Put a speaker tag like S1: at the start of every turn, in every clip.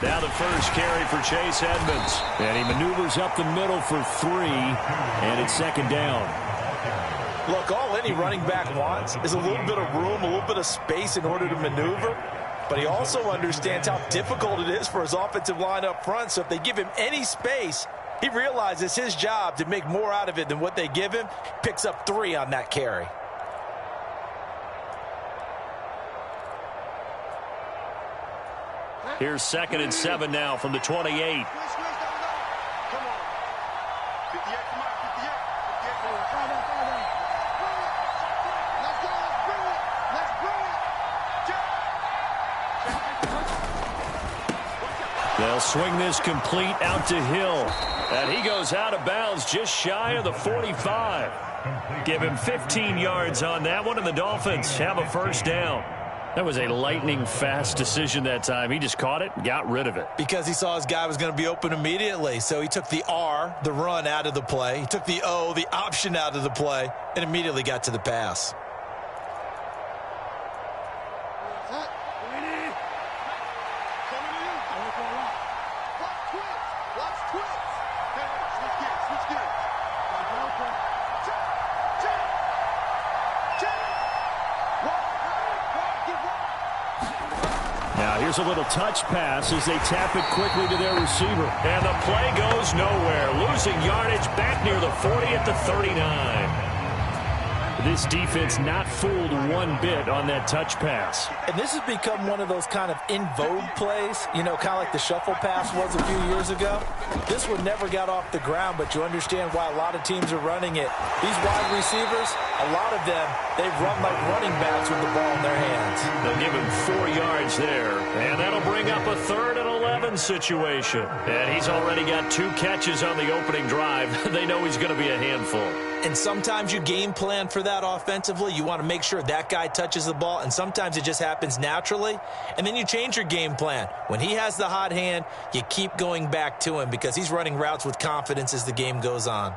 S1: Now the first carry for Chase Edmonds. And he maneuvers up the middle for 3, and it's second down.
S2: Look, all any running back wants is a little bit of room, a little bit of space in order to maneuver. But he also understands how difficult it is for his offensive line up front. So if they give him any space, he realizes it's his job to make more out of it than what they give him. Picks up 3 on that carry.
S1: Here's 2nd and 7 now from the 28. They'll swing this complete out to Hill. And he goes out of bounds just shy of the 45. Give him 15 yards on that one, and the Dolphins have a first down. That was a lightning-fast decision that time. He just caught it and got rid of it.
S2: Because he saw his guy was going to be open immediately. So he took the R, the run, out of the play. He took the O, the option, out of the play, and immediately got to the pass.
S1: Here's a little touch pass as they tap it quickly to their receiver. And the play goes nowhere. Losing yardage back near the 40 at the 39. This defense not fooled one bit on that touch pass.
S2: And this has become one of those kind of in vogue plays, you know, kind of like the shuffle pass was a few years ago. This one never got off the ground, but you understand why a lot of teams are running it. These wide receivers, a lot of them, they run like running backs with the ball in their hands.
S1: They'll give him 4 yards there, and that'll bring up a 3rd and 11 situation. And he's already got 2 catches on the opening drive. They know he's going to be a handful.
S2: And sometimes you game plan for that offensively. You want to make sure that guy touches the ball, and sometimes it just happens naturally. And then you change your game plan. When he has the hot hand, you keep going back to him because he's running routes with confidence as the game goes on.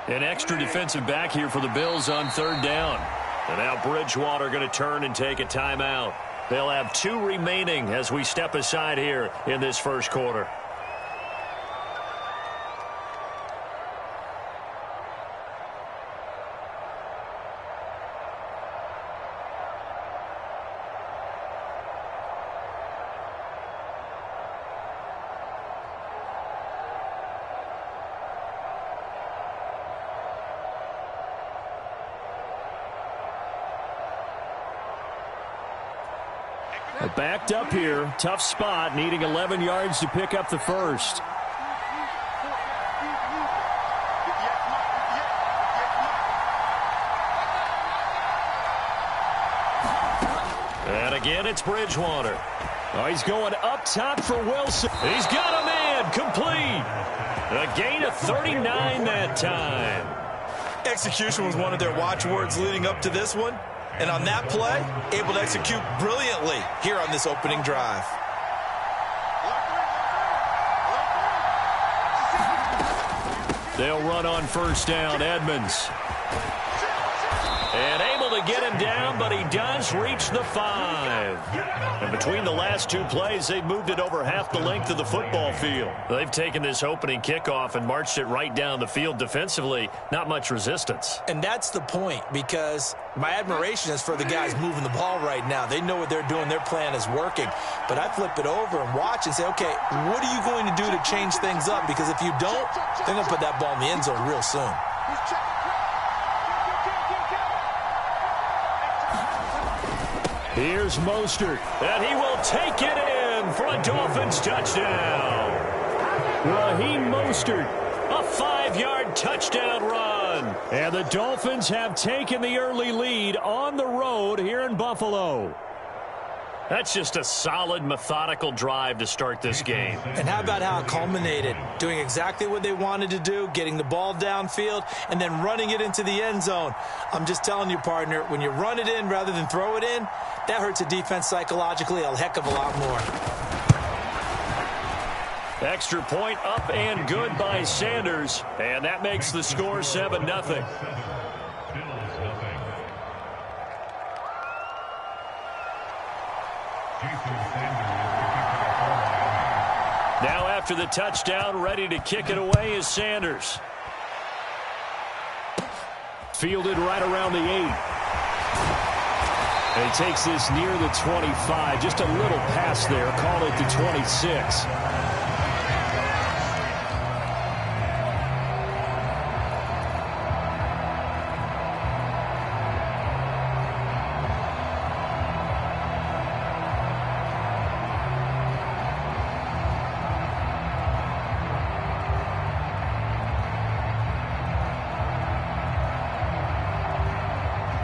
S1: An extra defensive back here for the Bills on 3rd down. And now Bridgewater going to turn and take a timeout. They'll have 2 remaining as we step aside here in this first quarter. Backed up here, tough spot, needing 11 yards to pick up the first. And again, it's Bridgewater. Oh, he's going up top for Wilson. He's got a man, complete. A gain of 39 that time.
S2: Execution was one of their watchwords leading up to this one. And on that play, able to execute brilliantly here on this opening drive.
S1: They'll run on first down, Edmonds. And able to get him down, but he does reach the 5. And between the last 2 plays, they've moved it over half the length of the football field. They've taken this opening kickoff and marched it right down the field defensively. Not much resistance.
S2: And that's the point, because my admiration is for the guys moving the ball right now. They know what they're doing. Their plan is working. But I flip it over and watch and say, okay, what are you going to do to change things up? Because if you don't, they're going to put that ball in the end zone real soon.
S1: Here's Mostert, and he will take it in for a Dolphins touchdown. Raheem Mostert, a 5-yard touchdown run. And the Dolphins have taken the early lead on the road here in Buffalo. That's just a solid, methodical drive to start this game.
S2: And how about how it culminated? Doing exactly what they wanted to do, getting the ball downfield, and then running it into the end zone. I'm just telling you, partner, when you run it in rather than throw it in, that hurts a defense psychologically a heck of a lot more.
S1: Extra point up and good by Sanders. And that makes the score 7-0. Now after the touchdown, ready to kick it away is Sanders. Fielded right around the 8. And he takes this near the 25. Just a little pass there. Call it the 26.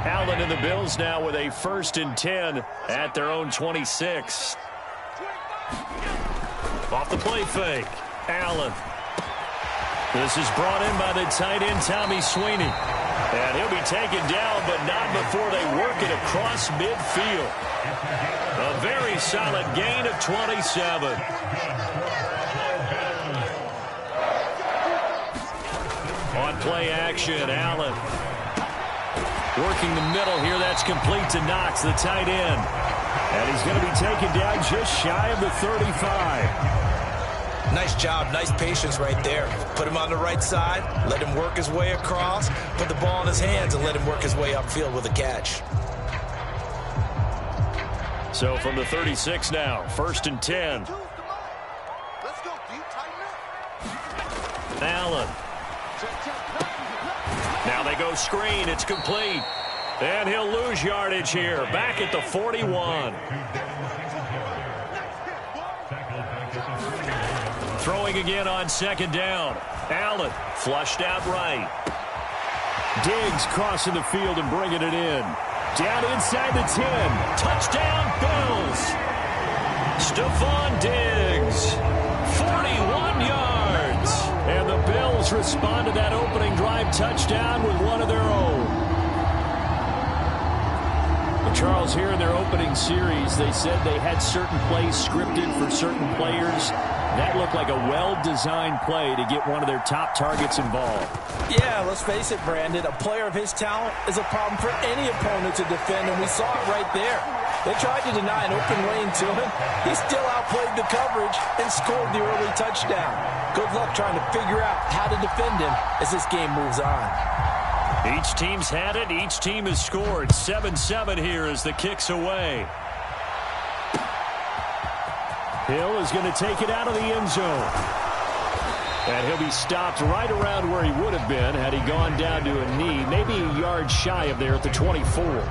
S1: Allen and the Bills now with a 1st and 10 at their own 26. Off the play fake. Allen. This is brought in by the tight end, Tommy Sweeney. And he'll be taken down, but not before they work it across midfield. A very solid gain of 27. On play action, Allen. Working the middle here. That's complete to Knox, the tight end. And he's going to be taken down just shy of the 35.
S2: Nice job. Nice patience right there. Put him on the right side. Let him work his way across. Put the ball in his hands and let him work his way upfield with a catch.
S1: So from the 36 now, 1st and 10. Allen. Now they go screen. It's complete. And he'll lose yardage here. Back at the 41. Throwing again on 2nd down. Allen flushed out right. Diggs crossing the field and bringing it in. Down inside the 10. Touchdown, Bills. Stephon Diggs. 41 yards. And the Bills respond to that opening drive touchdown with one of their own. And Charles, here in their opening series, they said they had certain plays scripted for certain players. That looked like a well-designed play to get one of their top targets involved.
S2: Yeah, let's face it, Brandon. A player of his talent is a problem for any opponent to defend, and we saw it right there. They tried to deny an open lane to him. He still outplayed the coverage and scored the early touchdown. Good luck trying to figure out how to defend him as this game moves on.
S1: Each team's had it. Each team has scored. 7-7 here as the kick's away. Hill is going to take it out of the end zone. And he'll be stopped right around where he would have been had he gone down to a knee, maybe a yard shy of there at the 24.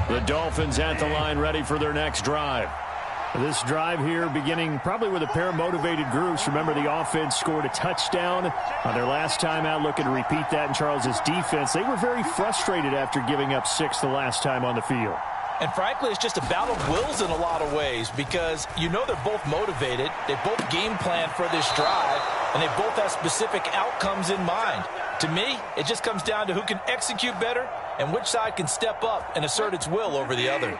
S1: The Dolphins at the line ready for their next drive. This drive here beginning probably with a pair of motivated groups. Remember, the offense scored a touchdown on their last time out, looking to repeat that in Charles's defense. They were very frustrated after giving up 6 the last time on the field.
S2: And frankly, it's just a battle of wills in a lot of ways because you know they're both motivated. They both game plan for this drive, and they both have specific outcomes in mind. To me, it just comes down to who can execute better and which side can step up and assert its will over the other.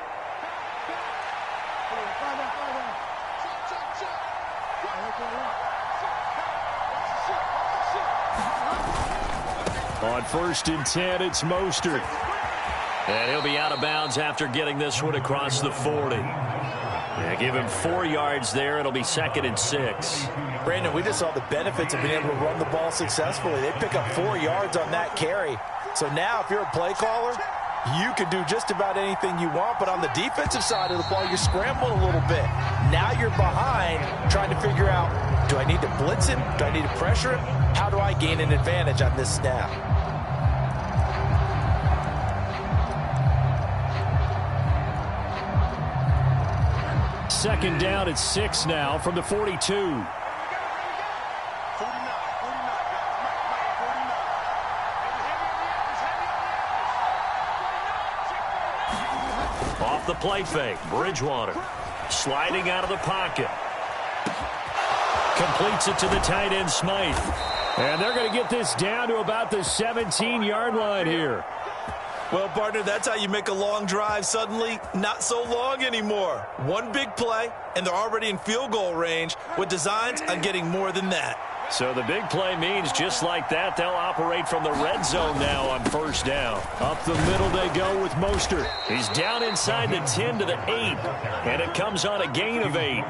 S1: On 1st and 10, it's Mostert. And he'll be out of bounds after getting this one across the 40. Yeah, give him 4 yards there. It'll be 2nd and 6.
S2: Brandon, we just saw the benefits of being able to run the ball successfully. They pick up 4 yards on that carry. So now if you're a play caller, you can do just about anything you want. But on the defensive side of the ball, you're scrambling a little bit. Now you're behind trying to figure out, do I need to blitz him? Do I need to pressure him? How do I gain an advantage on this snap?
S1: Second down at 6 now from the 42. Off the play fake, Bridgewater. Sliding out of the pocket. Completes it to the tight end, Smythe. And they're going to get this down to about the 17-yard line here.
S2: Well, partner, that's how you make a long drive suddenly not so long anymore. One big play, and they're already in field goal range with designs on getting more than that.
S1: So the big play means just like that, they'll operate from the red zone now on first down. Up the middle they go with Mostert. He's down inside the 10 to the 8, and it comes on a gain of 8.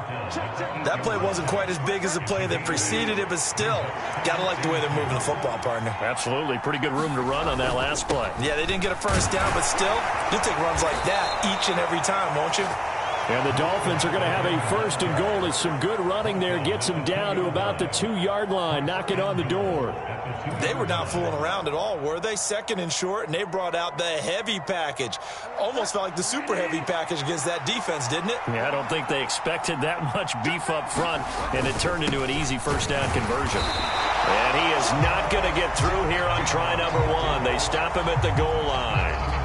S2: That play wasn't quite as big as the play that preceded it, but still, gotta like the way they're moving the football, partner.
S1: Absolutely. Pretty good room to run on that last play.
S2: Yeah, they didn't get a first down, but still, you'll take runs like that each and every time, won't you?
S1: And the Dolphins are going to have a first and goal as some good running there gets them down to about the 2-yard line, knocking on the door.
S2: They were not fooling around at all, were they? Second and short, and they brought out the heavy package. Almost felt like the super heavy package against that defense, didn't it?
S1: Yeah, I don't think they expected that much beef up front, and it turned into an easy first down conversion. And he is not going to get through here on try number 1. They stop him at the goal line.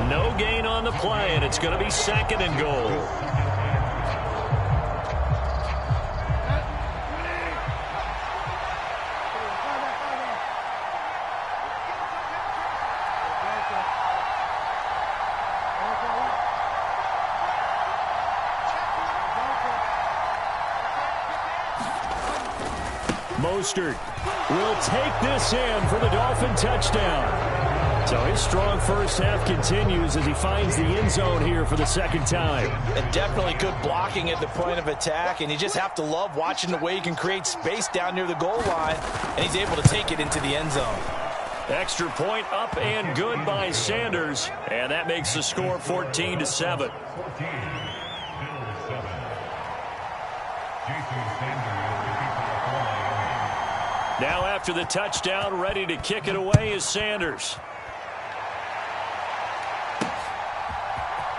S1: No gain on the play, and it's going to be second and goal. Mostert will take this in for the Dolphin touchdown. So his strong first half continues as he finds the end zone here for the second time.
S2: And definitely good blocking at the point of attack, and you just have to love watching the way he can create space down near the goal line, and he's able to take it into the end zone.
S1: Extra point up and good by Sanders, and that makes the score 14-7. Now after the touchdown, ready to kick it away is Sanders.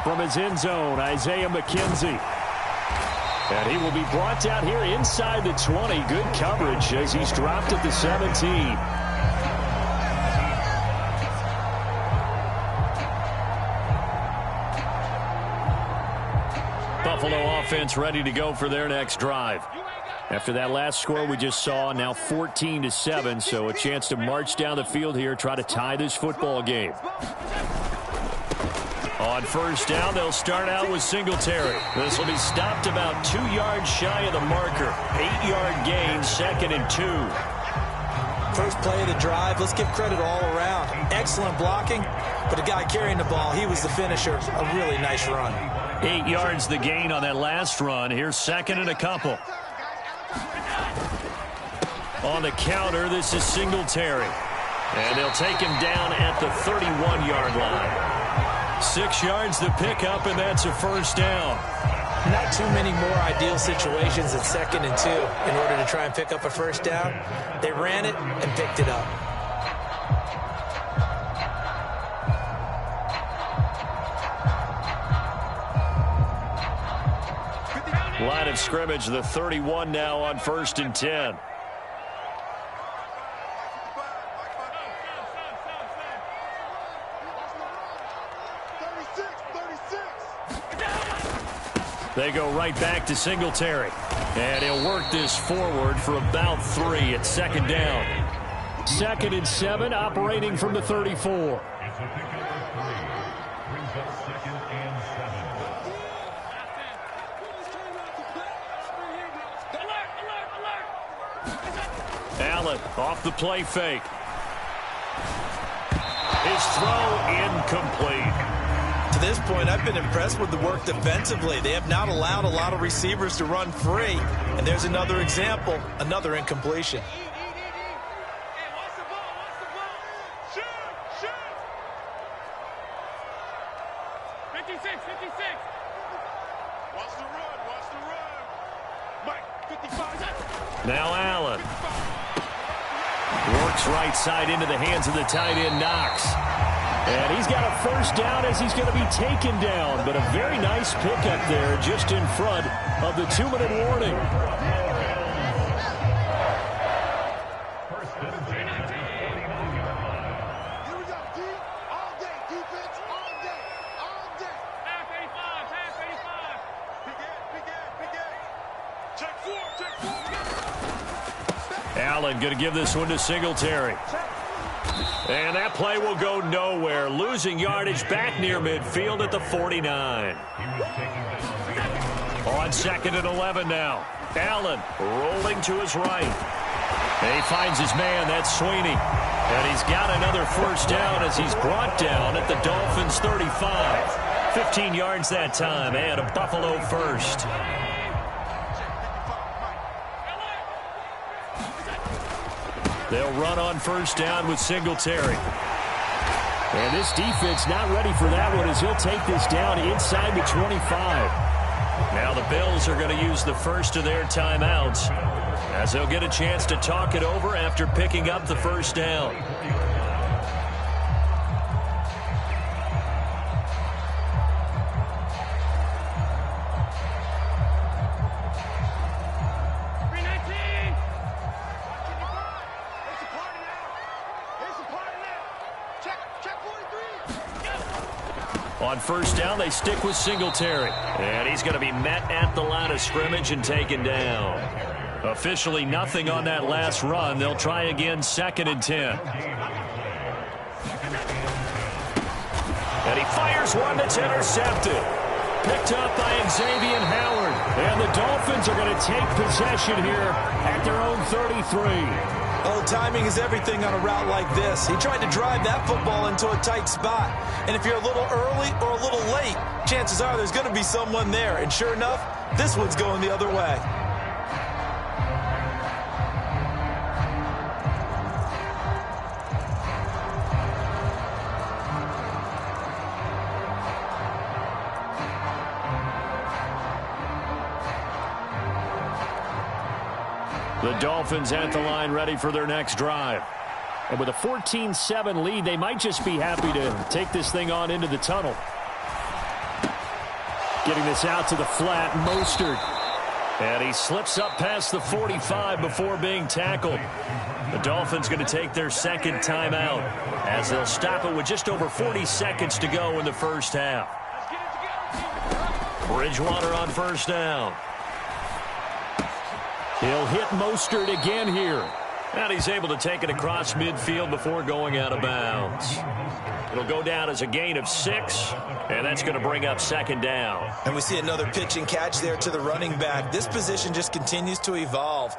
S1: From his end zone, Isaiah McKenzie. And he will be brought down here inside the 20. Good coverage as he's dropped at the 17. Buffalo offense ready to go for their next drive. After that last score we just saw, now 14-7, so a chance to march down the field here, try to tie this football game. On first down, they'll start out with Singletary. This will be stopped about 2 yards shy of the marker. 8-yard gain, 2nd and 2.
S2: First play of the drive, let's give credit all around. Excellent blocking, but the guy carrying the ball, he was the finisher. A really nice run.
S1: 8 yards the gain on that last run. Here's 2nd and a couple. On the counter, this is Singletary. And they'll take him down at the 31-yard line. 6 yards the pickup, and that's a first down.
S2: Not too many more ideal situations at 2nd and 2 in order to try and pick up a first down. They ran it and picked it up.
S1: Line of scrimmage, the 31 now on 1st and 10. They go right back to Singletary. And he'll work this forward for about 3 at 2nd down. 2nd and 7, operating from the 34. Allen off the play fake. His throw incomplete.
S2: To this point, I've been impressed with the work defensively. They have not allowed a lot of receivers to run free. And there's another example, another incompletion.
S1: Now Allen. Works right side into the hands of the tight end, Knox. And he's got a first down as he's going to be taken down. But a very nice pickup there just in front of the 2-minute warning. Allen going to give this one to Singletary. And that play will go nowhere. Losing yardage back near midfield at the 49. On 2nd and 11 now. Allen rolling to his right. He finds his man. That's Sweeney. And he's got another first down as he's brought down at the Dolphins' 35. 15 yards that time and a Buffalo first. They'll run on first down with Singletary. And this defense not ready for that one as he'll take this down inside the 25. Now the Bills are going to use the first of their timeouts as they'll get a chance to talk it over after picking up the first down. On first down, they stick with Singletary. And he's going to be met at the line of scrimmage and taken down. Officially nothing on that last run. They'll try again 2nd and 10. And he fires one that's intercepted. Picked up by Xavier Howard. And the Dolphins are going to take possession here at their own 33.
S2: Oh, timing is everything on a route like this. He tried to drive that football into a tight spot. And if you're a little early or a little late, chances are there's going to be someone there. And sure enough, this one's going the other way.
S1: The Dolphins at the line ready for their next drive. And with a 14-7 lead, they might just be happy to take this thing on into the tunnel. Getting this out to the flat, Mostert. And he slips up past the 45 before being tackled. The Dolphins going to take their second timeout as they'll stop it with just over 40 seconds to go in the first half. Bridgewater on first down. He'll hit Mostert again here. And he's able to take it across midfield before going out of bounds. It'll go down as a gain of 6, and that's going to bring up 2nd down.
S2: And we see another pitch and catch there to the running back. This position just continues to evolve.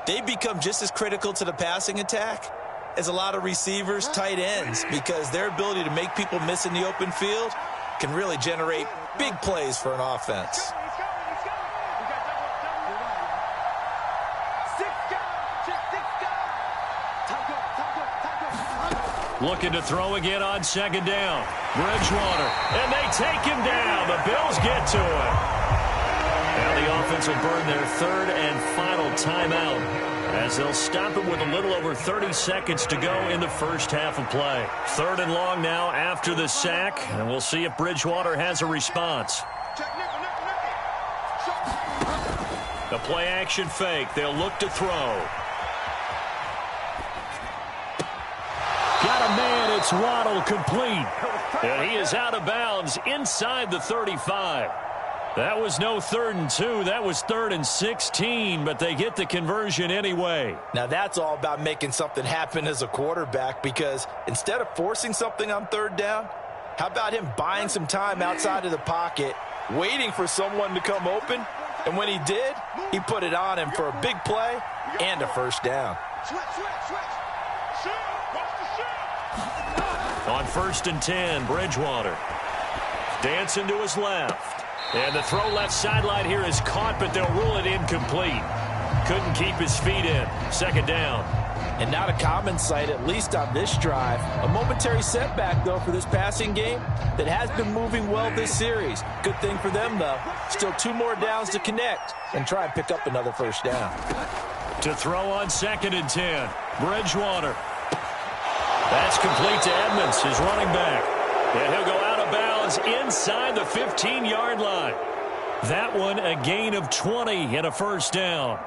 S2: They become just as critical to the passing attack as a lot of receivers, tight ends, because their ability to make people miss in the open field can really generate big plays for an offense.
S1: Looking to throw again on 2nd down. Bridgewater, and they take him down. The Bills get to him. And the offense will burn their 3rd and final timeout as they'll stop it with a little over 30 seconds to go in the first half of play. 3rd and long now after the sack, and we'll see if Bridgewater has a response. The play action fake. They'll look to throw. Got a man, it's Waddle, complete. And he is out of bounds inside the 35. That was no 3rd and 2, that was 3rd and 16, but they get the conversion anyway.
S2: Now that's all about making something happen as a quarterback, because instead of forcing something on 3rd down, how about him buying some time outside of the pocket, waiting for someone to come open, and when he did, he put it on him for a big play and a first down.
S1: On 1st and 10, Bridgewater. Dancing to his left. And the throw left sideline here is caught, but they'll rule it incomplete. Couldn't keep his feet in. 2nd down.
S2: And not a common sight, at least on this drive. A momentary setback, though, for this passing game that has been moving well this series. Good thing for them, though. Still 2 more downs to connect and try and pick up another first down.
S1: To throw on 2nd and 10, Bridgewater. That's complete to Edmonds, his running back. And he'll go out of bounds inside the 15-yard line. That one a gain of 20 and a first down.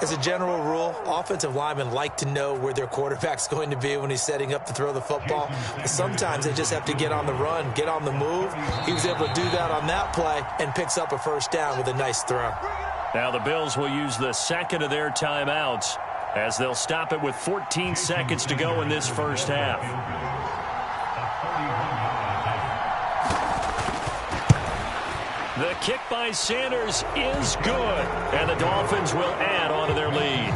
S2: As a general rule, offensive linemen like to know where their quarterback's going to be when he's setting up to throw the football. But sometimes they just have to get on the run, get on the move. He was able to do that on that play and picks up a first down with a nice throw.
S1: Now the Bills will use the 2nd of their timeouts as they'll stop it with 14 seconds to go in this first half. The kick by Sanders is good, and the Dolphins will add on to their lead.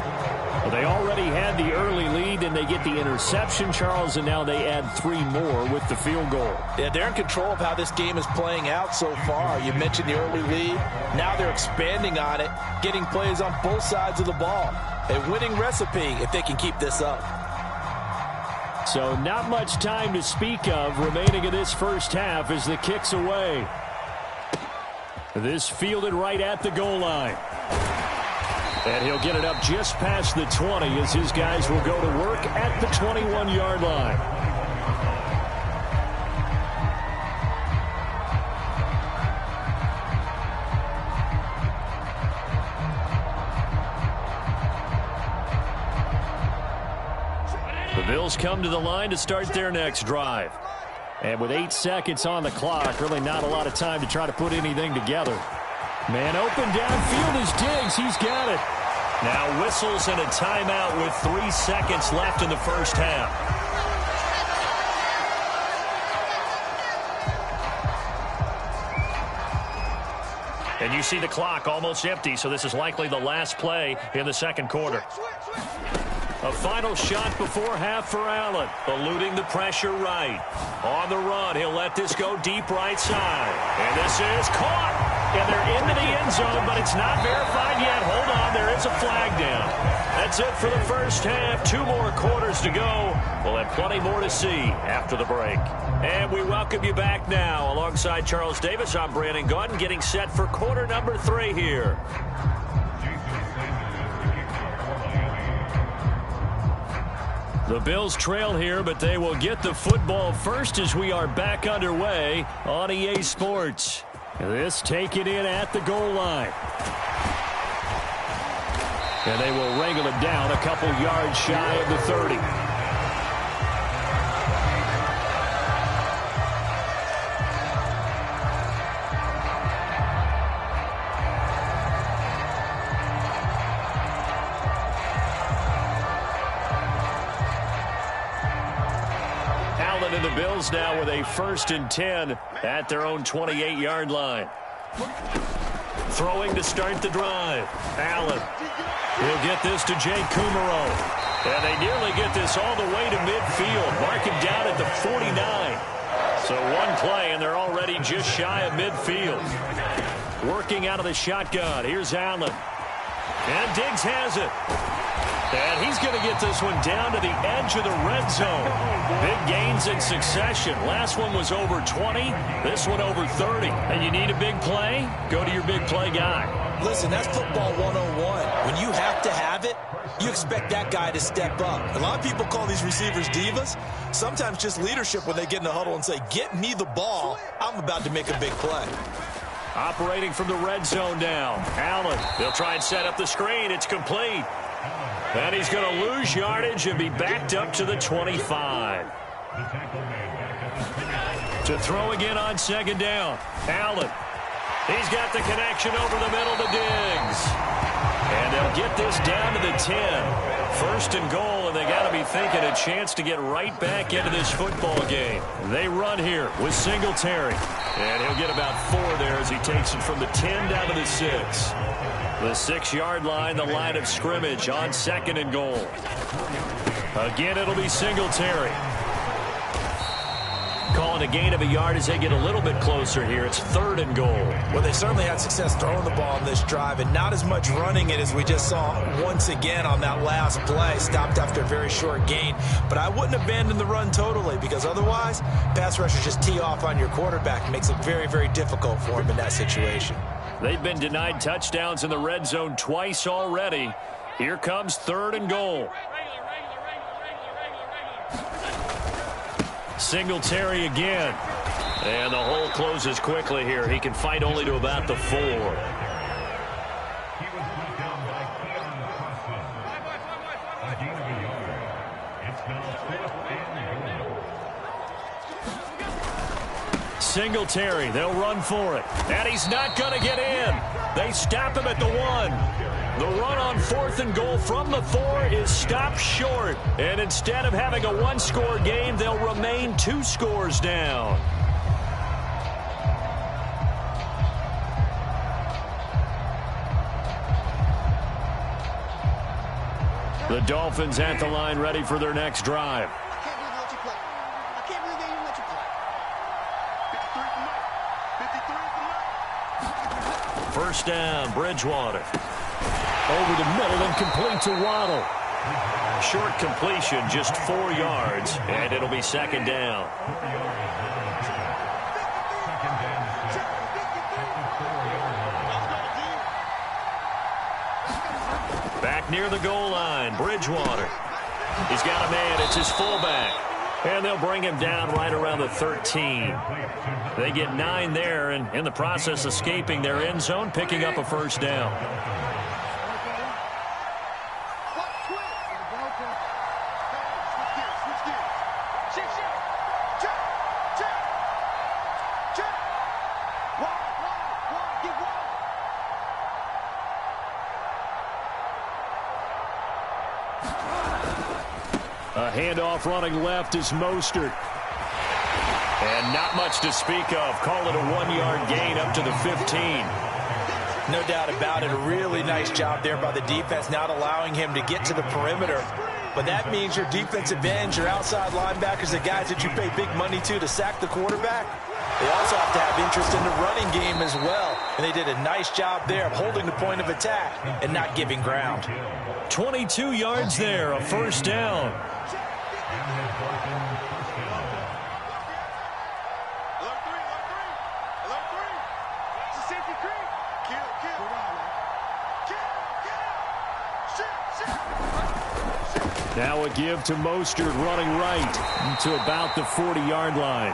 S1: Well, they already had the early lead, and they get the interception, Charles, and now they add 3 more with the field goal.
S2: Yeah, they're in control of how this game is playing out so far. You mentioned the early lead. Now they're expanding on it, getting plays on both sides of the ball. A winning recipe if they can keep this up.
S1: So not much time to speak of remaining in this first half as the kick's away. This fielded right at the goal line. And he'll get it up just past the 20 as his guys will go to work at the 21-yard line. The Bills come to the line to start their next drive. And with 8 seconds on the clock, really not a lot of time to try to put anything together. Man open downfield is Diggs. He's got it. Now whistles and a timeout with 3 seconds left in the first half. And you see the clock almost empty, so this is likely the last play in the second quarter. A final shot before half for Allen, eluding the pressure right. On the run, he'll let this go deep right side. And this is caught. And they're into the end zone, but it's not verified yet. Hold on, there is a flag down. That's it for the first half. 2 more quarters to go. We'll have plenty more to see after the break. And we welcome you back now. Alongside Charles Davis, I'm Brandon Gaudin, getting set for quarter number 3 here. The Bills trail here, but they will get the football first as we are back underway on EA Sports. This taken in at the goal line. And they will wrangle it down a couple yards shy of the 30. Allen and the Bills now with a 1st and 10 at their own 28-yard line. Throwing to start the drive. Allen. He'll get this to Jay Kumerow. And they nearly get this all the way to midfield. Mark him down at the 49. So one play, and they're already just shy of midfield. Working out of the shotgun. Here's Allen. And Diggs has it. And he's going to get this one down to the edge of the red zone. Big gains in succession. Last one was over 20. This one over 30. And you need a big play? Go to your big play guy.
S2: Listen, that's football 101. When you have to have it, you expect that guy to step up. A lot of people call these receivers divas. Sometimes just leadership when they get in the huddle and say, get me the ball. I'm about to make a big play.
S1: Operating from the red zone now. Allen, they'll try and set up the screen. It's complete. And he's going to lose yardage and be backed up to the 25. To throw again on 2nd down. Allen. He's got the connection over the middle to Diggs. And they'll get this down to the 10. 1st and goal, and they got to be thinking a chance to get right back into this football game. They run here with Singletary. And he'll get about 4 there as he takes it from the 10 down to the 6. The 6-yard line, the line of scrimmage on 2nd and goal. Again, it'll be Singletary. Calling a gain of a yard as they get a little bit closer here. It's 3rd and goal.
S2: Well, they certainly had success throwing the ball in this drive, and not as much running it as we just saw once again on that last play. Stopped after a very short gain. But I wouldn't abandon the run totally, because otherwise, pass rushers just tee off on your quarterback. It makes it very, very difficult for him in that situation.
S1: They've been denied touchdowns in the red zone twice already. Here comes 3rd and goal. Singletary again. And the hole closes quickly here. He can fight only to about the 4. Singletary, they'll run for it. And he's not going to get in. They stop him at the 1. The run on 4th and goal from the 4 is stopped short. And instead of having a one-score game, they'll remain 2 scores down. The Dolphins at the line ready for their next drive. First down, Bridgewater. Over the middle and complete to Waddle. Short completion, just 4 yards, and it'll be second down. Back near the goal line, Bridgewater. He's got a man, it's his fullback. And they'll bring him down right around the 13. They get 9 there, and in the process escaping their end zone, picking up a first down. A handoff running left is Mostert. And not much to speak of. Call it a 1-yard gain up to the 15.
S2: No doubt about it. A really nice job there by the defense, not allowing him to get to the perimeter. But that means your defensive ends, your outside linebackers, the guys that you pay big money to sack the quarterback, they also have to have interest in the running game as well. And they did a nice job there of holding the point of attack and not giving ground.
S1: 22 yards there, a first down. Now a give to Mostert running right to about the 40-yard line.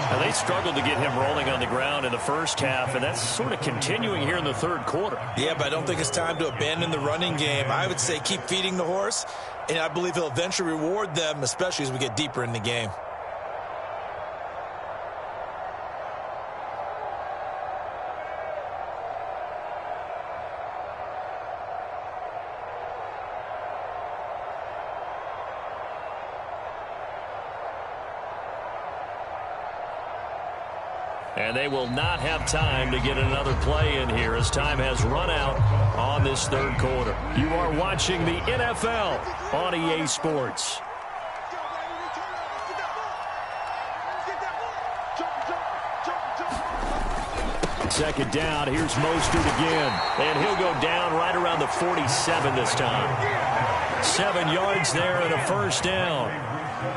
S1: Now they struggled to get him rolling on the ground in the first half, and that's sort of continuing here in the third quarter.
S2: Yeah, but I don't think it's time to abandon the running game. I would say keep feeding the horse, and I believe he'll eventually reward them, especially as we get deeper in the game.
S1: And they will not have time to get another play in here as time has run out on this third quarter. You are watching the NFL on EA Sports. Second down, here's Mostert again. And he'll go down right around the 47 this time. 7 yards there and a first down.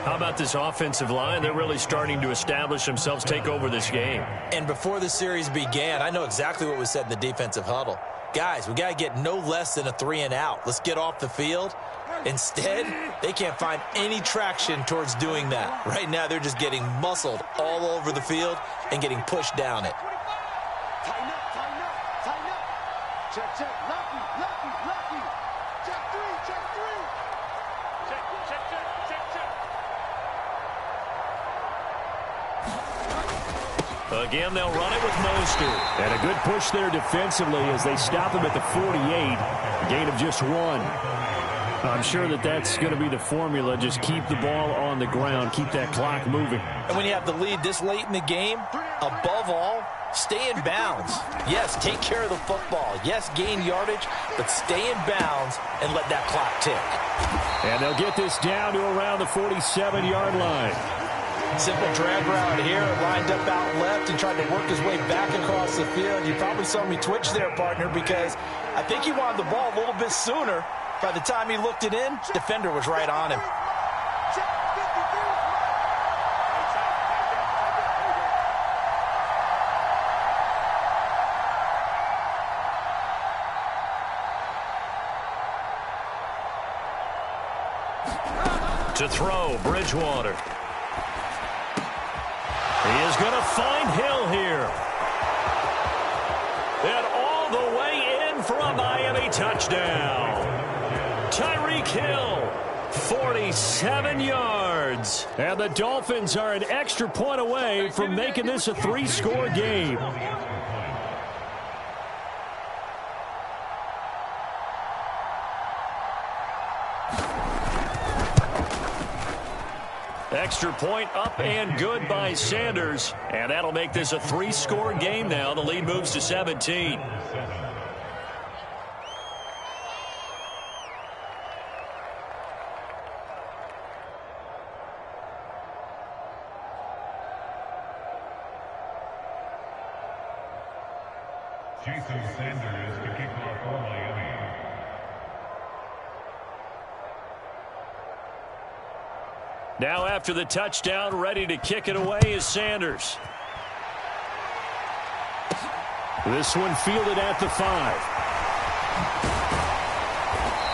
S1: How about this offensive line? They're really starting to establish themselves, take over this game.
S2: And before the series began, I know exactly what was said in the defensive huddle. Guys, we got to get no less than a 3-and-out. Let's get off the field. Instead, they can't find any traction towards doing that. Right now, they're just getting muscled all over the field and getting pushed down it.
S3: Tighten up, tighten up, tighten up. Check, check, lucky, lucky, lucky. Check 3, check 3. Check, check, check, check, check.
S1: Again, they'll run it with Mostert. And a good push there defensively as they stop him at the 48. A gain of just 1. I'm sure that that's going to be the formula. Just keep the ball on the ground. Keep that clock moving.
S2: And when you have the lead this late in the game, above all, stay in bounds. Yes, take care of the football. Yes, gain yardage, but stay in bounds and let that clock tick.
S1: And they'll get this down to around the 47-yard line.
S2: Simple drag route here, lined up out left and tried to work his way back across the field. You probably saw me twitch there, partner, because I think he wanted the ball a little bit sooner. By the time he looked it in, defender was right on him.
S1: To throw, Bridgewater. He is going to find Hill here. And all the way in for a Miami touchdown. Tyreek Hill, 47 yards. And the Dolphins are an extra point away from making this a 3-score game. extra point up and good by Sanders. And that'll make this a 3-score game now. The lead moves to 17.
S4: Jason Sanders to kick off for Miami.
S1: Now after the touchdown, ready to kick it away is Sanders. This one fielded at the 5.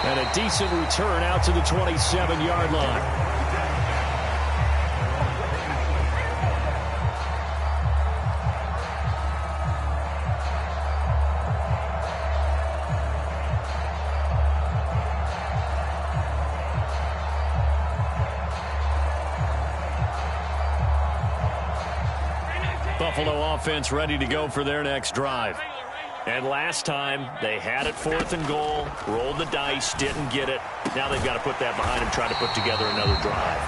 S1: And a decent return out to the 27-yard line. Buffalo offense ready to go for their next drive. And last time, they had it 4th and goal, rolled the dice, didn't get it. Now they've got to put that behind them, try to put together another drive.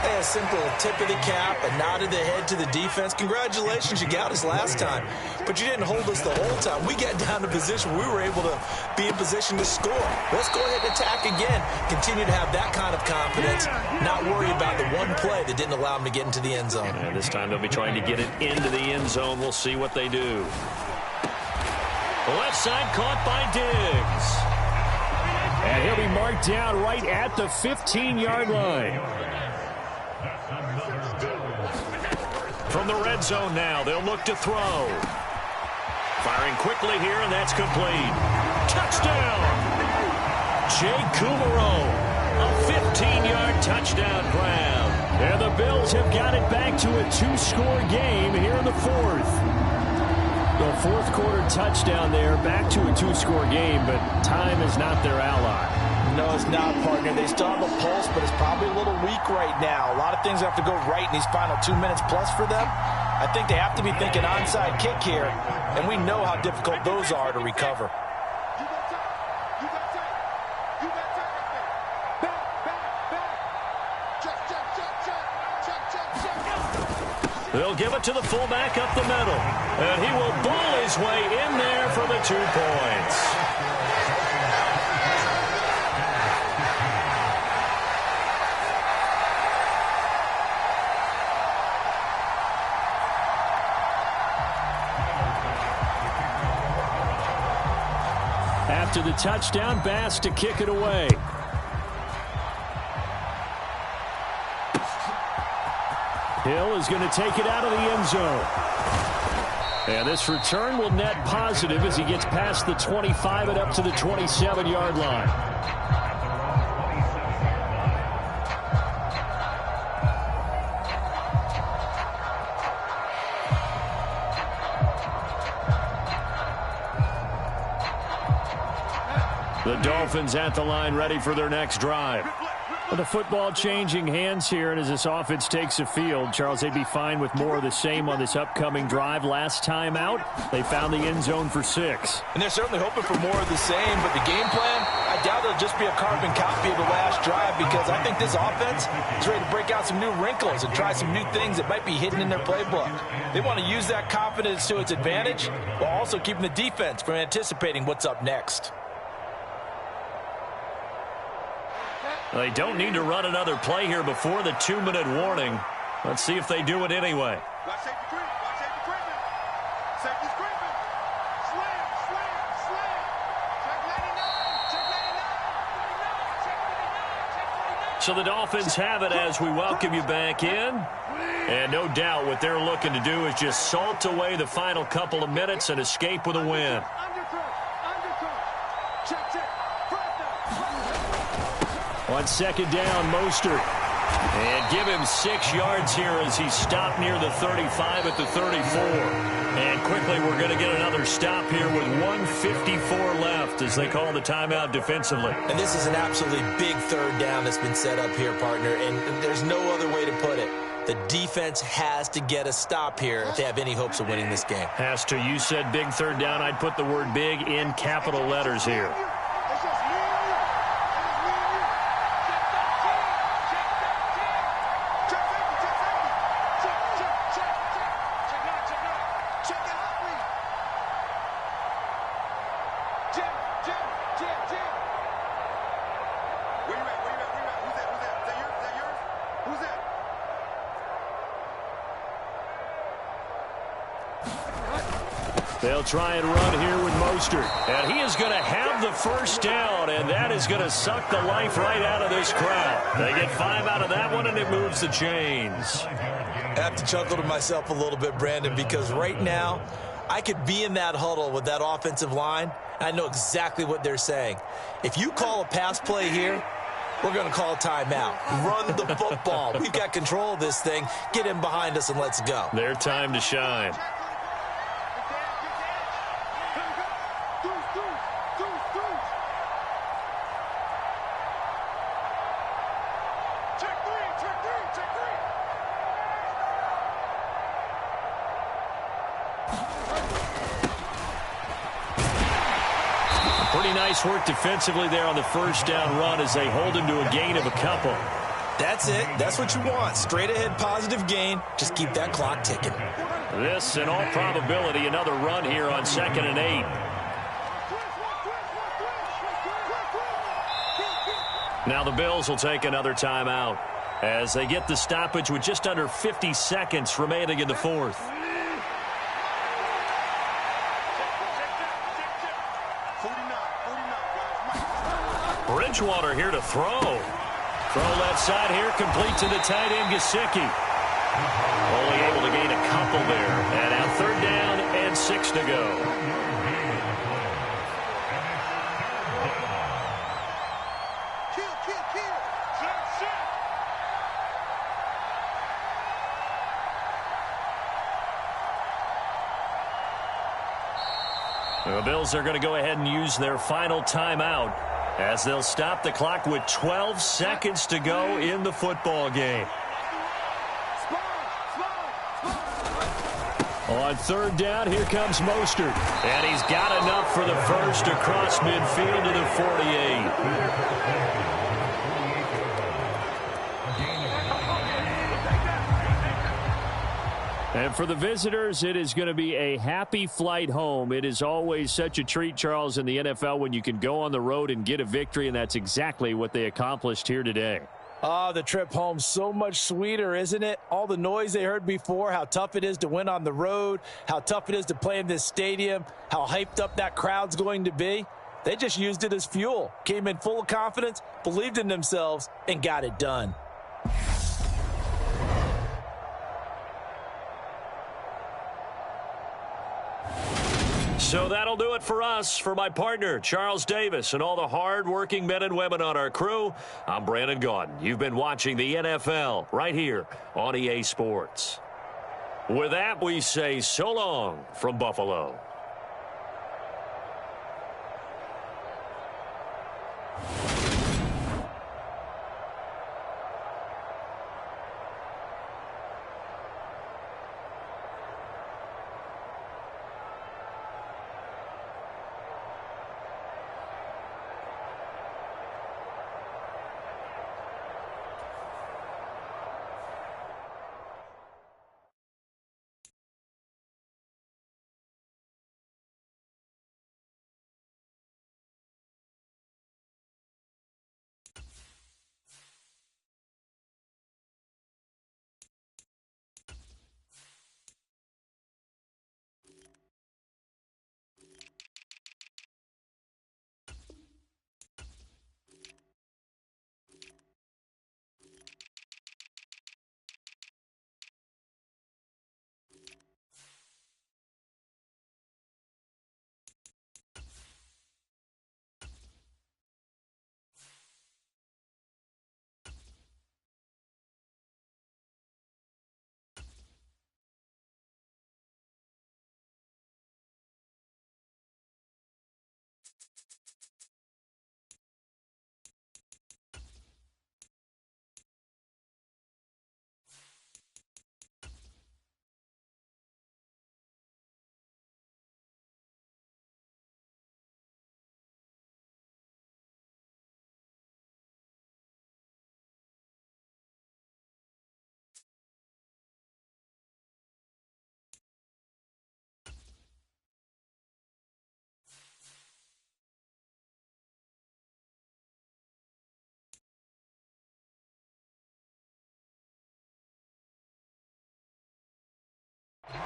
S2: Hey, a simple tip of the cap, a nod of the head to the defense. Congratulations, you got us last time. But you didn't hold us the whole time. We got down to position where we were able to be in position to score. Let's go ahead and attack again. Continue to have that kind of confidence. Not worry about the one play that didn't allow them to get into the end zone.
S1: And this time they'll be trying to get it into the end zone. We'll see what they do. Left side caught by Diggs. And he'll be marked down right at the 15-yard line. From the red zone now, they'll look to throw. Firing quickly here, and that's complete. Touchdown! Jay Kumerow, a 15-yard touchdown grab. And the Bills have got it back to a 2-score game here in the 4th. The 4th quarter touchdown there, back to a 2-score game, but time is not their ally.
S2: No, it's not, partner. They still have a pulse, but it's probably a little weak right now. A lot of things have to go right in these final 2 minutes plus for them. I think they have to be thinking onside kick here, and we know how difficult those are to recover.
S1: They'll give it to the fullback up the middle, and he will ball his way in there for the 2 points. After the touchdown, Bass to kick it away. Hill is going to take it out of the end zone. And this return will net positive as he gets past the 25 and up to the 27-yard line. The Dolphins at the line ready for their next drive. The football changing hands here, and as this offense takes the field, Charles, they'd be fine with more of the same on this upcoming drive. Last time out, they found the end zone for 6.
S2: And they're certainly hoping for more of the same, but the game plan, I doubt it'll just be a carbon copy of the last drive, because I think this offense is ready to break out some new wrinkles and try some new things that might be hidden in their playbook. They want to use that confidence to its advantage while also keeping the defense from anticipating what's up next.
S1: They don't need to run another play here before the 2-minute warning. Let's see if they do it anyway.
S3: Watch safety creep. Watch safety creeping. Safety's creeping. Slam, slam, slam. Check 99. Check 99. Check 99.
S1: So the Dolphins have it as we welcome you back in. And no doubt what they're looking to do is just salt away the final couple of minutes and escape with a win.
S3: Check, check.
S1: On 2nd down, Mostert. And give him 6 yards here as he stopped near the 35 at the 34. And quickly we're going to get another stop here with 1:54 left as they call the timeout defensively.
S2: And this is an absolutely big 3rd down that's been set up here, partner, and there's no other way to put it. The defense has to get a stop here if they have any hopes of winning this game.
S1: Has to. You said big 3rd down. I'd put the word big in capital letters here. They'll try and run here with Mostert. And he is going to have the first down, and that is going to suck the life right out of this crowd. They get 5 out of that one, and it moves the chains.
S2: I have to chuckle to myself a little bit, Brandon, because right now I could be in that huddle with that offensive line. I know exactly what they're saying. If you call a pass play here, we're going to call a timeout. Run the football. We've got control of this thing. Get in behind us and let's go.
S1: Their time to shine. Pretty nice work defensively there on the first down run as they hold him to a gain of a couple.
S2: That's it. That's what you want. Straight ahead positive gain. Just keep that clock ticking.
S1: This, in all probability, another run here on 2nd and 8. Now the Bills will take another timeout as they get the stoppage with just under 50 seconds remaining in the fourth. Bridgewater here to throw. Throw left side here, complete to the tight end, Gesicki. Only able to gain a couple there. And now 3rd down and 6 to go. The Bills are going to go ahead and use their final timeout as they'll stop the clock with 12 seconds to go in the football game. On 3rd down, here comes Mostert. And he's got enough for the first across midfield to the 48. And for the visitors, it is going to be a happy flight home. It is always such a treat, Charles, in the NFL when you can go on the road and get a victory, and that's exactly what they accomplished here today.
S2: The trip home so much sweeter, isn't it? All the noise they heard before, how tough it is to win on the road, how tough it is to play in this stadium, how hyped up that crowd's going to be. They just used it as fuel, came in full of confidence, believed in themselves, and got it done.
S1: So that'll do it for us. For my partner, Charles Davis, and all the hard-working men and women on our crew, I'm Brandon Gaudin. You've been watching the NFL right here on EA Sports. With that, we say so long from Buffalo.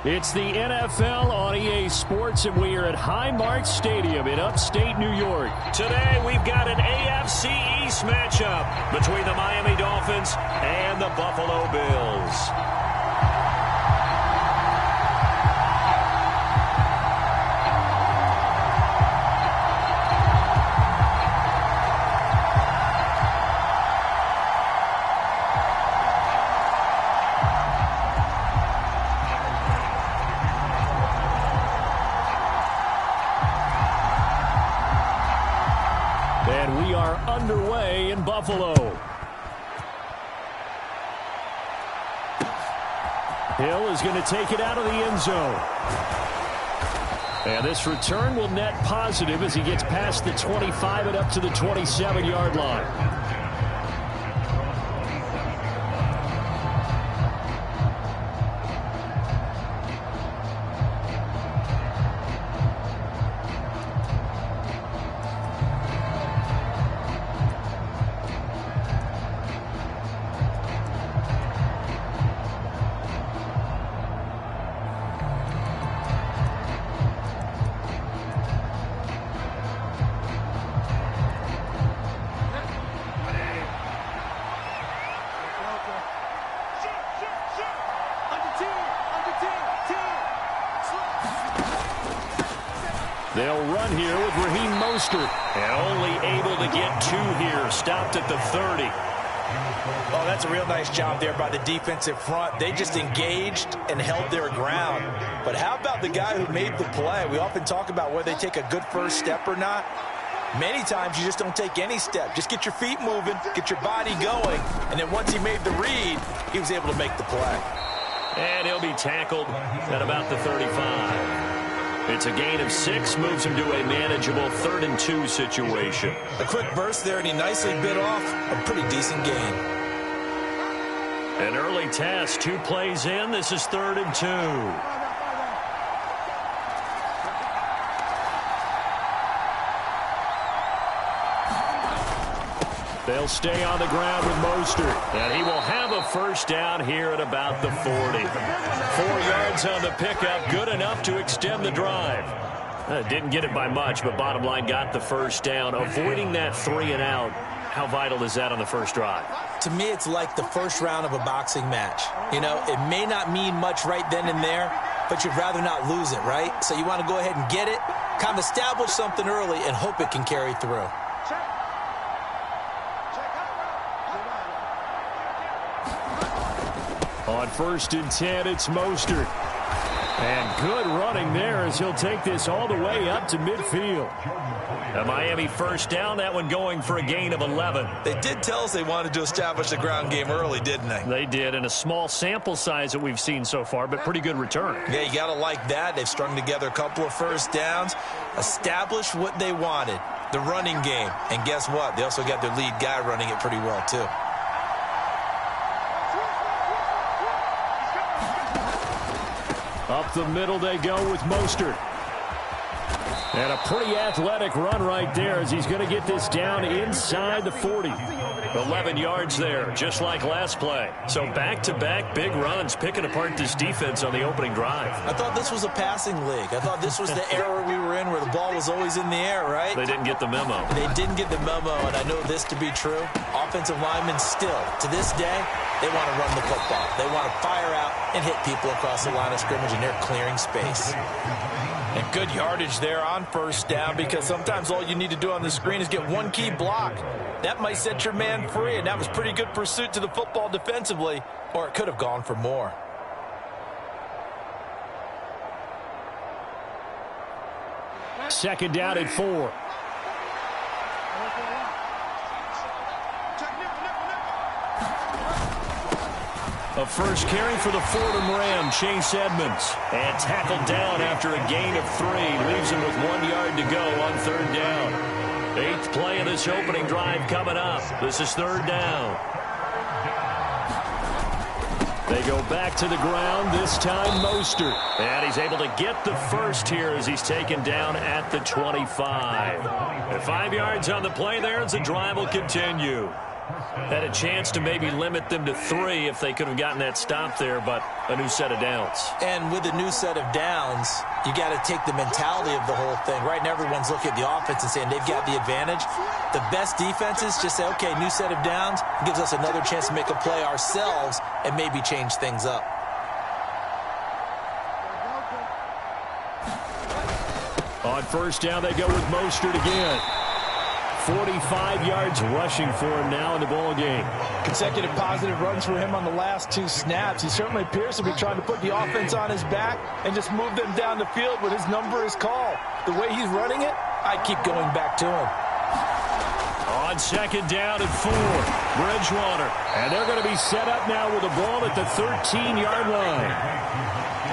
S1: It's the NFL on EA Sports, and we are at Highmark Stadium in upstate New York. Today, we've got an AFC East matchup between the Miami Dolphins and the Buffalo Bills. And we are underway in Buffalo. Hill is going to take it out of the end zone. And this return will net positive as he gets past the 25 and up to the 27-yard line. They'll run here with Raheem Mostert. And only able to get 2 here. Stopped at the 30.
S2: Oh, that's a real nice job there by the defensive front. They just engaged and held their ground. But how about the guy who made the play? We often talk about whether they take a good first step or not. Many times you just don't take any step. Just get your feet moving, get your body going, and then once he made the read, he was able to make the play.
S1: And he'll be tackled at about the 35. It's a gain of 6, moves him to a manageable 3rd and 2 situation.
S2: A quick burst there, and he nicely bit off a pretty decent gain.
S1: An early task, 2 plays in. This is 3rd and 2. They'll stay on the ground with Mostert. And he will have a first down here at about the 40. 4 yards on the pickup, good enough to extend the drive. Didn't get it by much, but bottom line got the first down. Avoiding that 3 and out, how vital is that on the first drive?
S2: To me, it's like the first round of a boxing match. You know, it may not mean much right then and there, but you'd rather not lose it, right? So you want to go ahead and get it, kind of establish something early, and hope it can carry through.
S1: On 1st and 10, it's Mostert. And good running there as he'll take this all the way up to midfield. A Miami first down, that one going for a gain of 11.
S2: They did tell us they wanted to establish the ground game early, didn't they?
S1: They did, in a small sample size that we've seen so far, but pretty good return.
S2: Yeah, you got to like that. They've strung together a couple of first downs, established what they wanted, the running game. And guess what? They also got their lead guy running it pretty well, too.
S1: Up the middle they go with Mostert. And a pretty athletic run right there as he's going to get this down inside the 40. 11 yards there, just like last play. So back-to-back big runs, picking apart this defense on the opening drive.
S2: I thought this was a passing league. I thought this was the era we were in where the ball was always in the air, right?
S1: They didn't get the memo.
S2: They didn't get the memo, and I know this to be true. Offensive linemen still, to this day, they want to run the football. They want to fire out and hit people across the line of scrimmage, and they're clearing space. And good yardage there on first down, because sometimes all you need to do on the screen is get one key block. That might set your man free, and that was pretty good pursuit to the football defensively, or it could have gone for more.
S1: Second down at 4. A first carry for the Fordham Ram, Chase Edmonds. And tackled down after a gain of 3. Leaves him with 1 yard to go on 3rd down. 8th play of this opening drive coming up. This is 3rd down. They go back to the ground, this time Mostert. And he's able to get the first here as he's taken down at the 25. And 5 yards on the play there as the drive will continue. Had a chance to maybe limit them to 3 if they could have gotten that stop there, but a new set of downs.
S2: And with a new set of downs, you got to take the mentality of the whole thing. Right now, everyone's looking at the offense and saying they've got the advantage. The best defenses just say, okay, new set of downs, gives us another chance to make a play ourselves and maybe change things up.
S1: On first down, they go with Mostert again. 45 yards rushing for him now in the ball game.
S5: Consecutive positive runs for him on the last 2 snaps. He certainly appears to be trying to put the offense on his back and just move them down the field when his number is called. The way he's running it, I keep going back to him.
S1: On second down and 4, Bridgewater. And they're going to be set up now with the ball at the 13-yard line.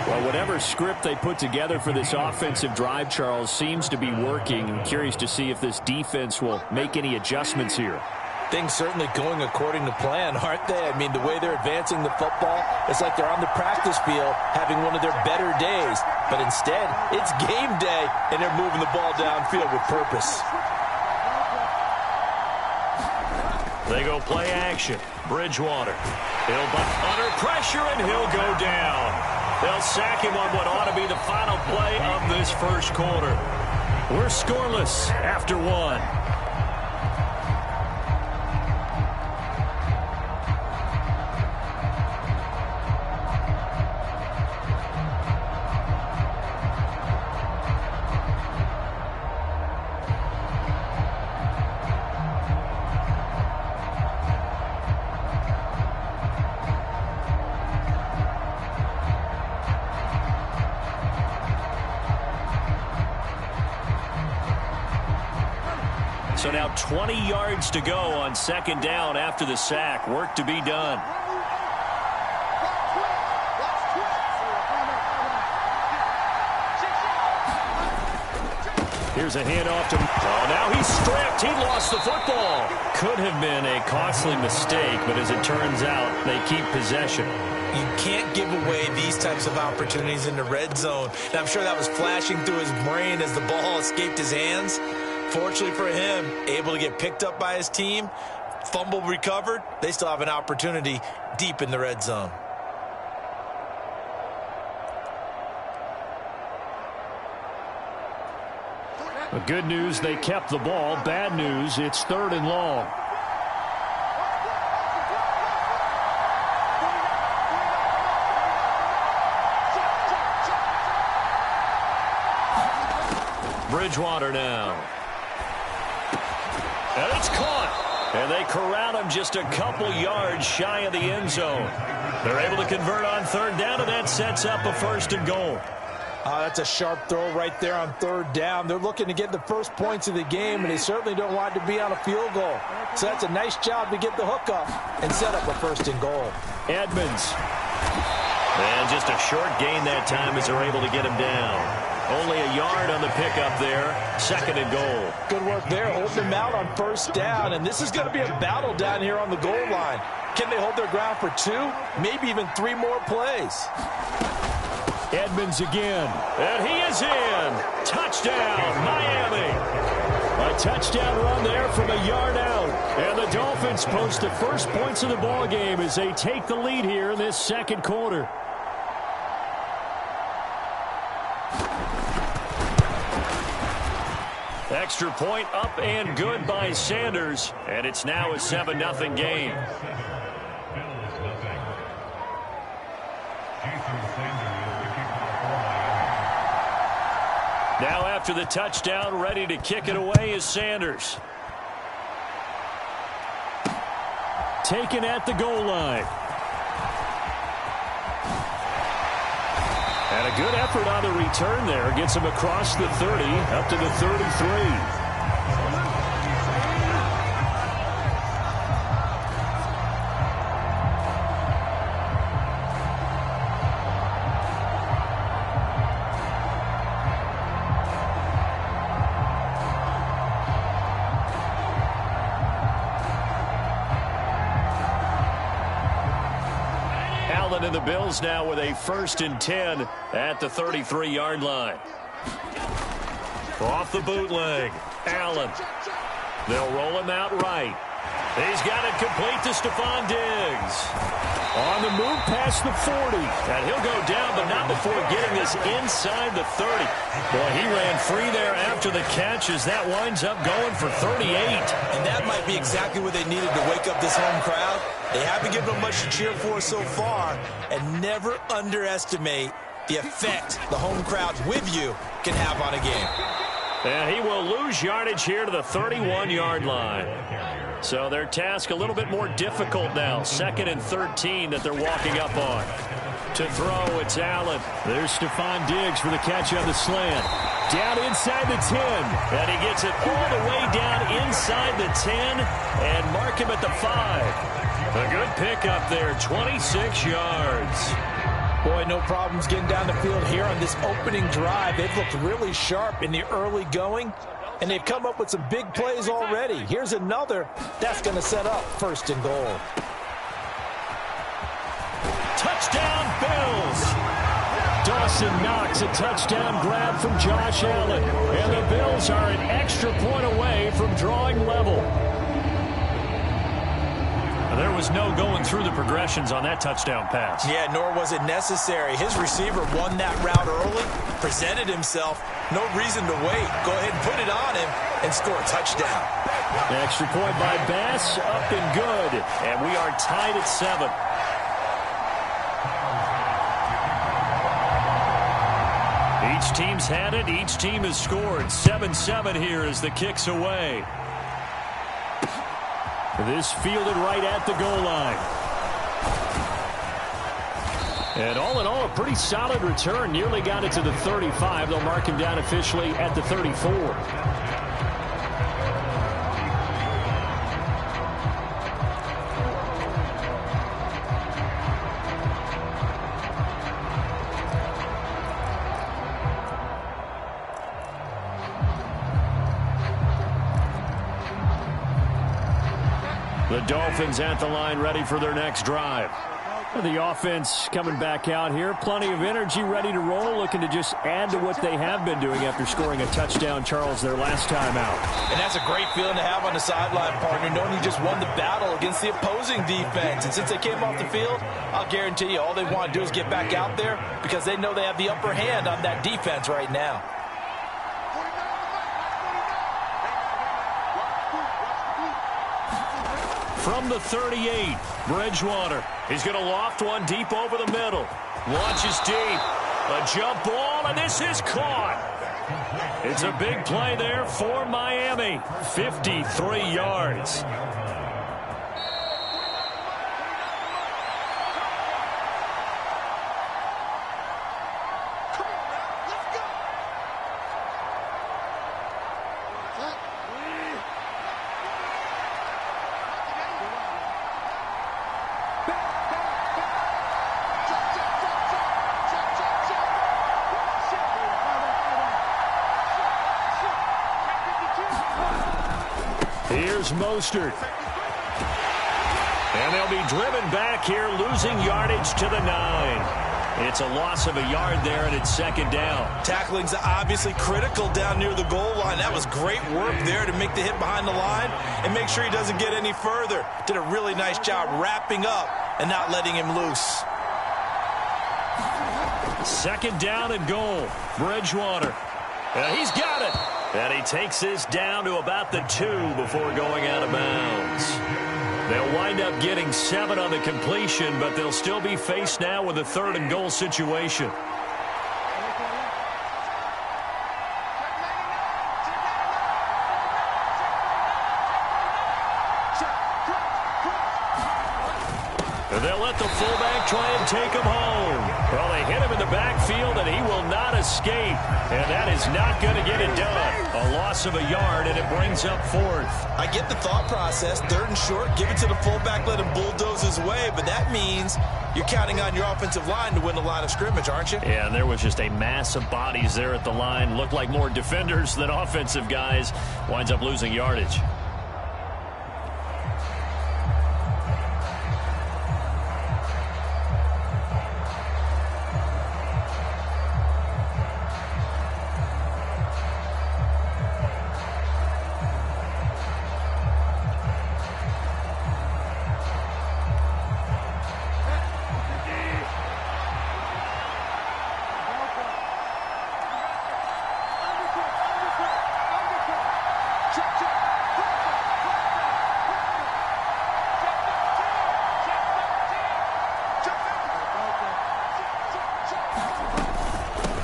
S1: Well, whatever script they put together for this offensive drive, Charles, seems to be working. I'm curious to see if this defense will make any adjustments here.
S2: Things certainly going according to plan, aren't they? I mean, the way they're advancing the football, it's like they're on the practice field having one of their better days. But instead, it's game day, and they're moving the ball downfield with purpose.
S1: They go play action. Bridgewater. He'll butt under pressure, and he'll go down. They'll sack him on what ought to be the final play of this first quarter. We're scoreless after 1. So now 20 yards to go on second down after the sack. Work to be done. Here's a handoff to... Oh, now he's stripped. He lost the football. Could have been a costly mistake, but as it turns out, they keep possession.
S2: You can't give away these types of opportunities in the red zone. And I'm sure that was flashing through his brain as the ball escaped his hands. Fortunately for him, able to get picked up by his team, fumble recovered. They still have an opportunity deep in the red zone.
S1: The good news, they kept the ball. Bad news, it's 3rd and long. Bridgewater now. And it's caught. And they corral him just a couple yards shy of the end zone. They're able to convert on 3rd down, and that sets up a 1st and goal.
S5: That's a sharp throw right there on 3rd down. They're looking to get the first points of the game, and they certainly don't want to be on a field goal. So that's a nice job to get the hook up and set up a 1st and goal.
S1: Edmonds. And just a short gain that time as they're able to get him down. Only a yard on the pickup there. 2nd and goal.
S5: Good work there, holding them out on 1st down. And this is going to be a battle down here on the goal line. Can they hold their ground for 2, maybe even 3 more plays?
S1: Edmonds again. And he is in. Touchdown, Miami. A touchdown run there from a yard out. And the Dolphins post the first points of the ball game as they take the lead here in this 2nd quarter. Extra point up and good by Sanders. And it's now a 7-0 game. Now after the touchdown, ready to kick it away is Sanders. Taken at the goal line. And a good effort on the return there. Gets him across the 30, up to the 33. And the Bills now with a 1st and 10 at the 33-yard line. Off the bootleg, Allen. They'll roll him out right. He's got it complete to Stephon Diggs. On the move past the 40. And he'll go down, but not before getting this inside the 30. Boy, he ran free there after the catch as that winds up going for 38.
S5: And that might be exactly what they needed to wake up this home crowd. They haven't given them much to cheer for so far. And never underestimate the effect the home crowd with you can have on a game.
S1: And he will lose yardage here to the 31-yard line. So their task a little bit more difficult now. 2nd and 13 that they're walking up on. To throw, it's Allen. There's Stephon Diggs for the catch on the slant. Down inside the 10. And he gets it all the way down inside the 10 and mark him at the 5. A good pickup there, 26 yards.
S5: Boy, no problems getting down the field here on this opening drive. They've looked really sharp in the early going, and they've come up with some big plays already. Here's another that's going to set up 1st and goal.
S1: Touchdown, Bills! Dawson Knox, a touchdown grab from Josh Allen. And the Bills are an extra point away from drawing level. There was no going through the progressions on that touchdown pass.
S5: Yeah, nor was it necessary. His receiver won that route early, presented himself. No reason to wait. Go ahead and put it on him and score a touchdown.
S1: Extra point by Bass, up and good. And we are tied at 7. Each team's had it. Each team has scored. 7-7 here as the kick's away. This fielded right at the goal line. And all in all, a pretty solid return. Nearly got it to the 35. They'll mark him down officially at the 34. The Dolphins at the line, ready for their next drive. The offense coming back out here. Plenty of energy, ready to roll, looking to just add to what they have been doing after scoring a touchdown, Charles, their last time out.
S5: And that's a great feeling to have on the sideline, partner, knowing you just won the battle against the opposing defense. And since they came off the field, I'll guarantee you all they want to do is get back out there because they know they have the upper hand on that defense right now.
S1: From the 38, Bridgewater. He's going to loft one deep over the middle. Launches deep. A jump ball, and this is caught. It's a big play there for Miami. 53 yards. Here's Mostert. And they'll be driven back here, losing yardage to the 9. It's a loss of a yard there, and it's 2nd down.
S5: Tackling's obviously critical down near the goal line. That was great work there to make the hit behind the line and make sure he doesn't get any further. Did a really nice job wrapping up and not letting him loose.
S1: 2nd down and goal. Bridgewater. He's got it. And he takes this down to about the 2 before going out of bounds. They'll wind up getting 7 on the completion, but they'll still be faced now with a 3rd and goal situation. They'll let the fullback try and take him home. Well, they hit him in the backfield, and he will not escape. And that is not going to get it done. A loss of a yard, and it brings up 4th.
S5: I get the thought process. 3rd and short, give it to the fullback, let him bulldoze his way. But that means you're counting on your offensive line to win the line of scrimmage, aren't you?
S1: Yeah, and there was just a mass of bodies there at the line. Looked like more defenders than offensive guys. Winds up losing yardage.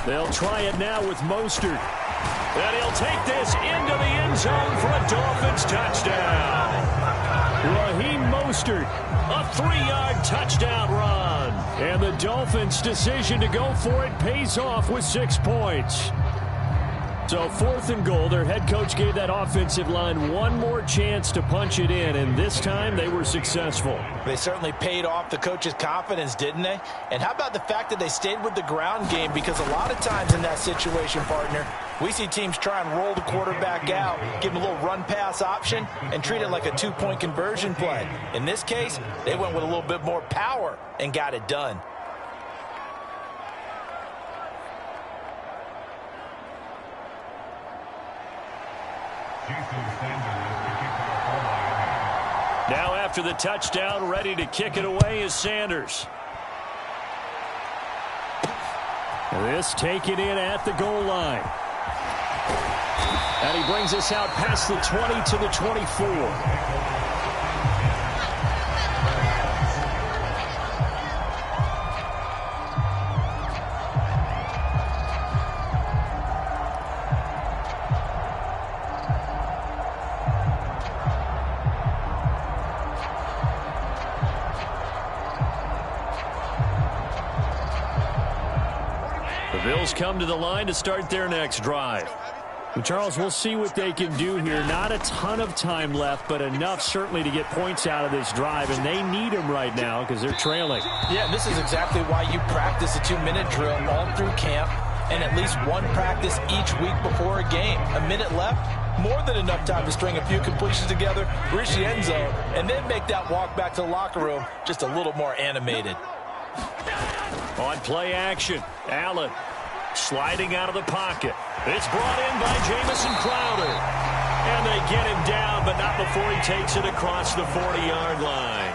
S1: They'll try it now with Mostert. And he'll take this into the end zone for a Dolphins touchdown. Raheem Mostert, a 3-yard touchdown run. And the Dolphins' decision to go for it pays off with 6 points. So 4th and goal, their head coach gave that offensive line one more chance to punch it in, and this time they were successful.
S5: They certainly paid off the coach's confidence, didn't they? And how about the fact that they stayed with the ground game? Because a lot of times in that situation, partner, we see teams try and roll the quarterback out, give him a little run-pass option, and treat it like a 2-point conversion play. In this case, they went with a little bit more power and got it done.
S1: Now after the touchdown, ready to kick it away is Sanders. This taken in at the goal line. And he brings us out past the 20 to the 24. Bills come to the line to start their next drive. Well, Charles, we'll see what they can do here. Not a ton of time left, but enough certainly to get points out of this drive, and they need them right now because they're trailing.
S5: Yeah, this is exactly why you practice a 2-minute drill all through camp and at least one practice each week before a game. A minute left, more than enough time to string a few completions together, reach the end zone, and then make that walk back to the locker room just a little more animated.
S1: On play action, Allen sliding out of the pocket. It's brought in by Jamison Crowder. And they get him down, but not before he takes it across the 40-yard line.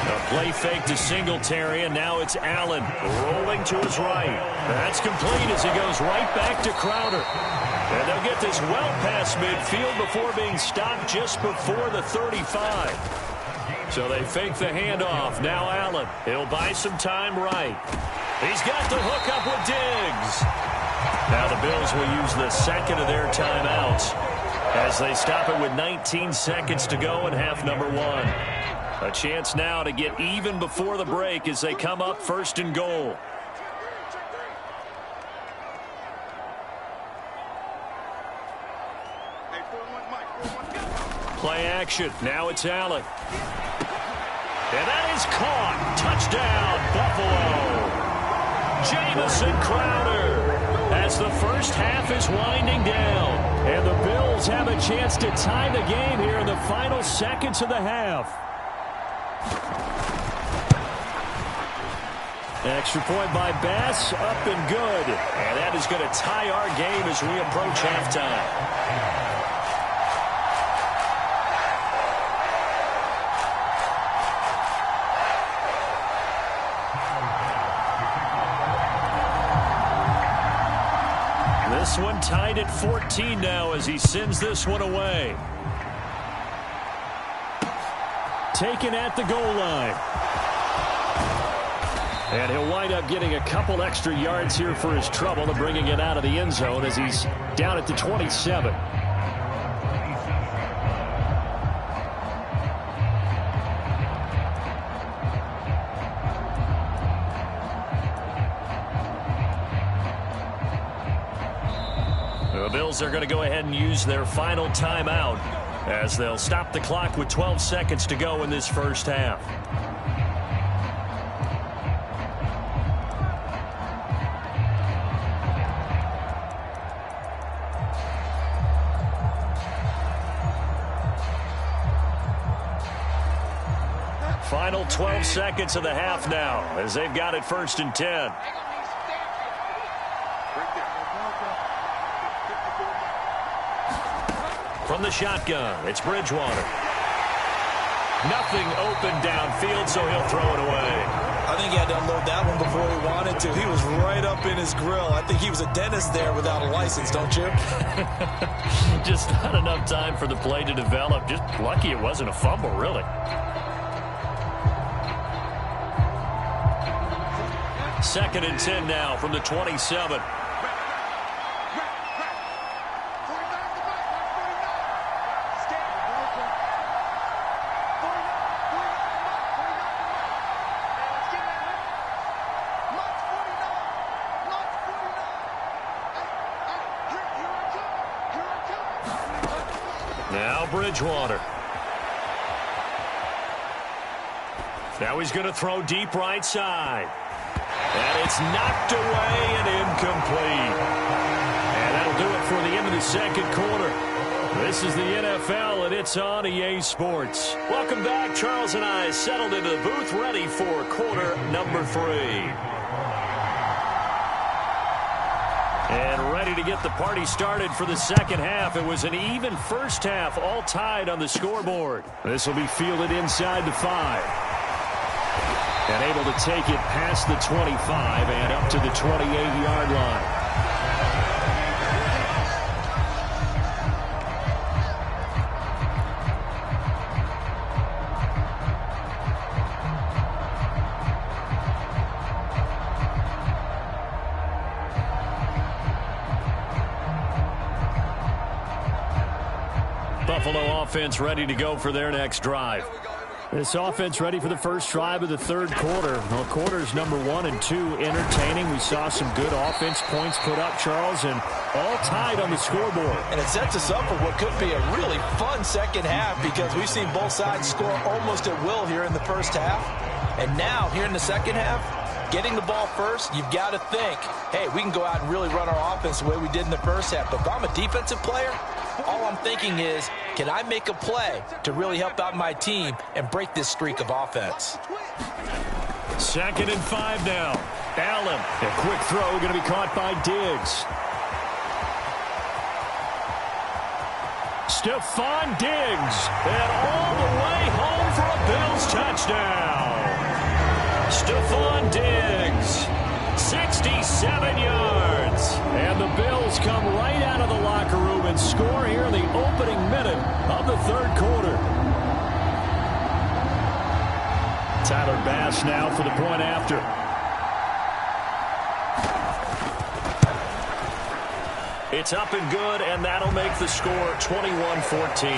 S1: A play fake to Singletary, and now it's Allen rolling to his right. That's complete as he goes right back to Crowder. And they'll get this well past midfield before being stopped just before the 35. So they fake the handoff. Now Allen. He'll buy some time right. He's got the hook up with Diggs. Now the Bills will use the second of their timeouts as they stop it with 19 seconds to go in half number 1. A chance now to get even before the break as they come up 1st and goal. Play action. Now it's Allen. And that is caught. Touchdown, Buffalo. Jamison Crowder as the first half is winding down. And the Bills have a chance to tie the game here in the final seconds of the half. Extra point by Bass, up and good. And that is going to tie our game as we approach halftime. This one tied at 14 now as he sends this one away. Taken at the goal line. And he'll wind up getting a couple extra yards here for his trouble and bringing it out of the end zone as he's down at the 27. The Bills are going to go ahead and use their final timeout as they'll stop the clock with 12 seconds to go in this first half. Final 12 seconds of the half now as they've got it 1st and 10. From the shotgun, it's Bridgewater. Nothing open downfield, so he'll throw it away.
S5: I think he had to unload that one before he wanted to. He was right up in his grill. I think he was a dentist there without a license, don't you?
S1: Just not enough time for the play to develop. Just lucky it wasn't a fumble, really. 2nd and 10 now from the 27. Now Bridgewater. Now he's going to throw deep right side. And it's knocked away and incomplete. And that'll do it for the end of the second quarter. This is the NFL, and it's on EA Sports. Welcome back. Charles and I settled into the booth, ready for quarter number 3. And ready to get the party started for the second half. It was an even first half, all tied on the scoreboard. This will be fielded inside the 5. And able to take it past the 25 and up to the 28-yard line. Buffalo offense ready to go for their next drive. This offense ready for the first drive of the third quarter. Well, quarters number 1 and 2 entertaining. We saw some good offense points put up, Charles, and all tied on the scoreboard.
S5: And it sets us up for what could be a really fun second half because we've seen both sides score almost at will here in the first half. And now, here in the second half, getting the ball first, you've got to think, hey, we can go out and really run our offense the way we did in the first half. But if I'm a defensive player, all I'm thinking is, can I make a play to really help out my team and break this streak of offense?
S1: 2nd and 5 now. Allen, a quick throw going to be caught by Diggs. Stephon Diggs, and all the way home for a Bills touchdown. Stephon Diggs, 67 yards. And the Bills come right out of the locker room and score here in the opening minute of the third quarter. Tyler Bass now for the point after. It's up and good, and that'll make the score 21-14.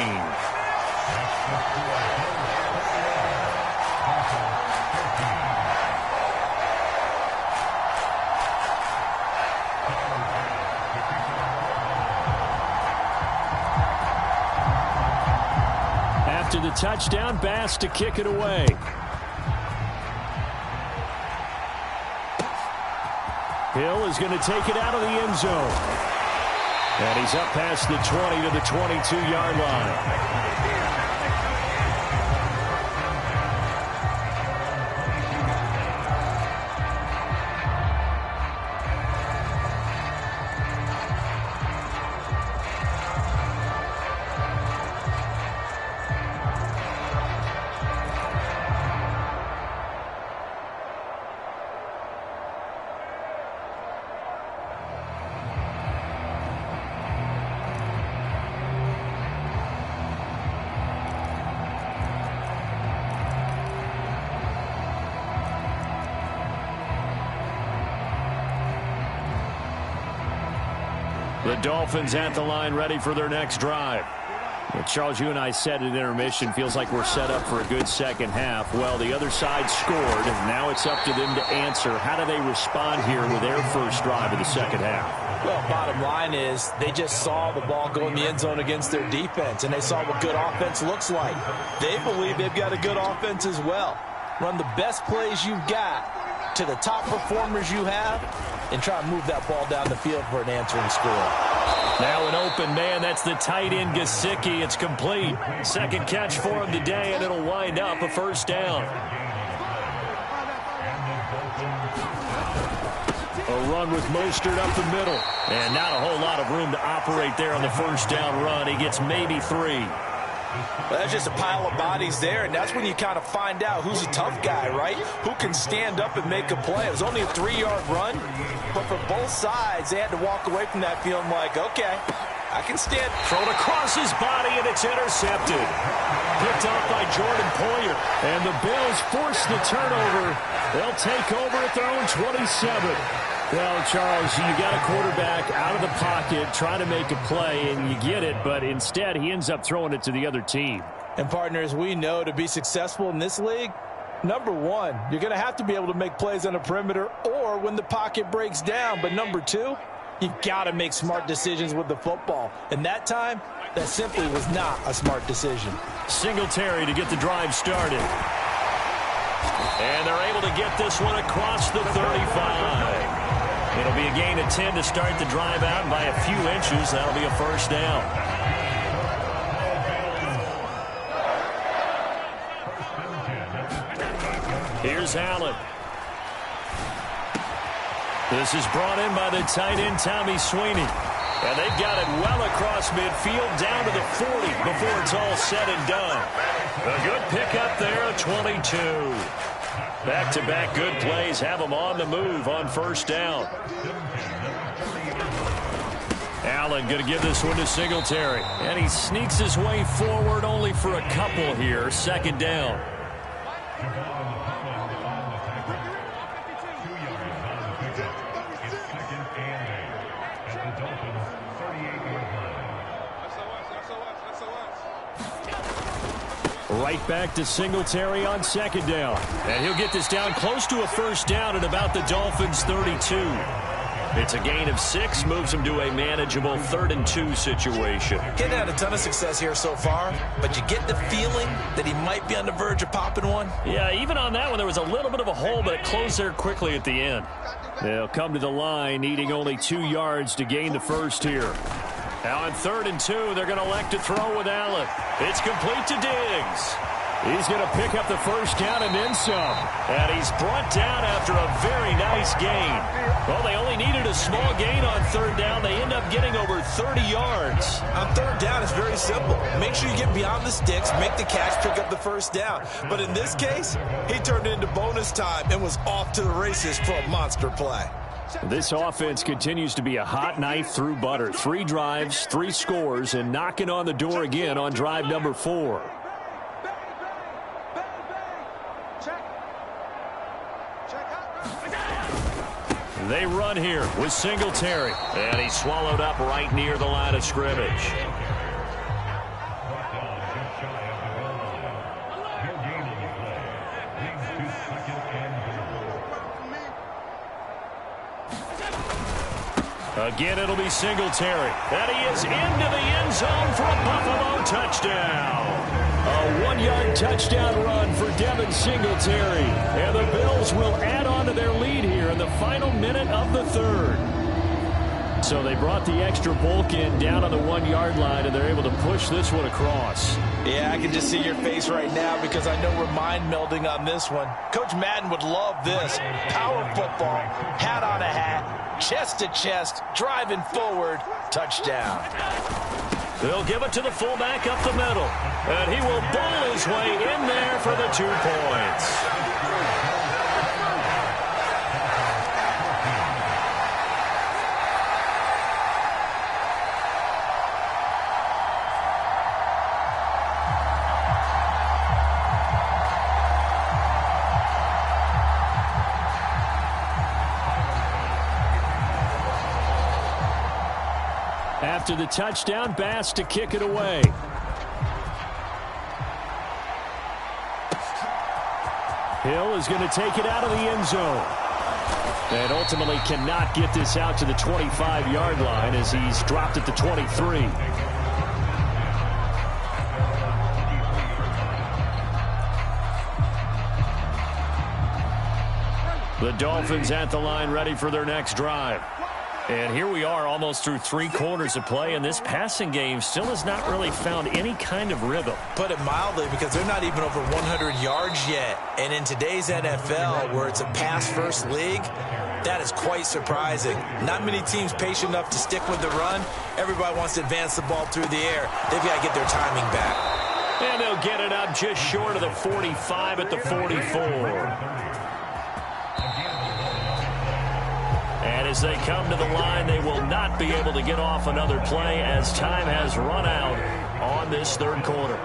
S1: After the touchdown, Bass to kick it away. Hill is going to take it out of the end zone. And he's up past the 20 to the 22-yard line. The Dolphins at the line ready for their next drive. Well, Charles, you and I said at intermission, feels like we're set up for a good second half. Well, the other side scored, and now it's up to them to answer. How do they respond here with their first drive of the second half?
S5: Well, bottom line is they just saw the ball go in the end zone against their defense, and they saw what good offense looks like. They believe they've got a good offense as well. Run the best plays you've got to the top performers you have, and try to move that ball down the field for an answering score.
S1: Now an open man. That's the tight end, Gesicki. It's complete. Second catch for him today, and it'll wind up a first down. A run with Mostert up the middle. And not a whole lot of room to operate there on the first down run. He gets maybe 3.
S5: Well, that's just a pile of bodies there, and that's when you kind of find out who's a tough guy, right? Who can stand up and make a play. It was only a 3-yard run, but for both sides, they had to walk away from that feeling like, okay,
S2: I can stand.
S1: Thrown across his body, and it's intercepted. Picked off by Jordan Poyer. And the Bills force the turnover. They'll take over at their own 27. Well, Charles, you got a quarterback out of the pocket trying to make a play, and you get it, but instead he ends up throwing it to the other team.
S5: And, partners, we know to be successful in this league, number one, you're going to have to be able to make plays on the perimeter or when the pocket breaks down. But number two, you've got to make smart decisions with the football. And that time, that simply was not a smart decision.
S1: Singletary to get the drive started. And they're able to get this one across the 35. It'll be a gain of 10 to start the drive out by a few inches. That'll be a first down. Here's Allen. This is brought in by the tight end, Tommy Sweeney. And they've got it well across midfield down to the 40 before it's all said and done. A good pickup there, a 22. Back-to-back good plays have them on the move on first down. Allen going to give this one to Singletary. And he sneaks his way forward only for a couple here. Second down. Right back to Singletary on second down. And he'll get this down close to a first down at about the Dolphins' 32. It's a gain of 6, moves him to a manageable 3rd and 2 situation.
S2: Getting had a ton of success here so far, but you get the feeling that he might be on the verge of popping one.
S1: Yeah, even on that one, there was a little bit of a hole, but it closed there quickly at the end. They'll come to the line, needing only 2 yards to gain the first here. Now on 3rd and 2, they're going to elect to throw with Allen. It's complete to Diggs. He's going to pick up the first down and then some. And he's brought down after a very nice gain. Well, they only needed a small gain on 3rd down. They end up getting over 30 yards.
S2: On 3rd down, it's very simple. Make sure you get beyond the sticks, make the catch, pick up the first down. But in this case, he turned it into bonus time and was off to the races for a monster play.
S1: This offense continues to be a hot knife through butter. 3 drives, 3 scores, and knocking on the door again on drive number 4. They run here with Singletary, and he's swallowed up right near the line of scrimmage. Again, it'll be Singletary. And he is into the end zone for a Buffalo touchdown. A 1-yard touchdown run for Devin Singletary. And the Bills will add on to their lead here in the final minute of the 3rd. So they brought the extra bulk in down on the 1-yard line, and they're able to push this one across.
S5: Yeah, I can just see your face right now because I know we're mind melding on this one. Coach Madden would love this. Power football, hat on a hat, chest to chest, driving forward, touchdown.
S1: They'll give it to the fullback up the middle, and he will bowl his way in there for the 2 points. After the touchdown, Bass to kick it away. Hill is going to take it out of the end zone. And ultimately cannot get this out to the 25-yard line as he's dropped at the 23. The Dolphins at the line ready for their next drive. And here we are almost through 3 quarters of play, and this passing game still has not really found any kind of rhythm.
S2: Put it mildly, because they're not even over 100 yards yet. And in today's NFL, where it's a pass-first league, that is quite surprising. Not many teams patient enough to stick with the run. Everybody wants to advance the ball through the air. They've got to get their timing back.
S1: And they'll get it up just short of the 45 at the 44. And And as they come to the line, they will not be able to get off another play as time has run out on this third quarter.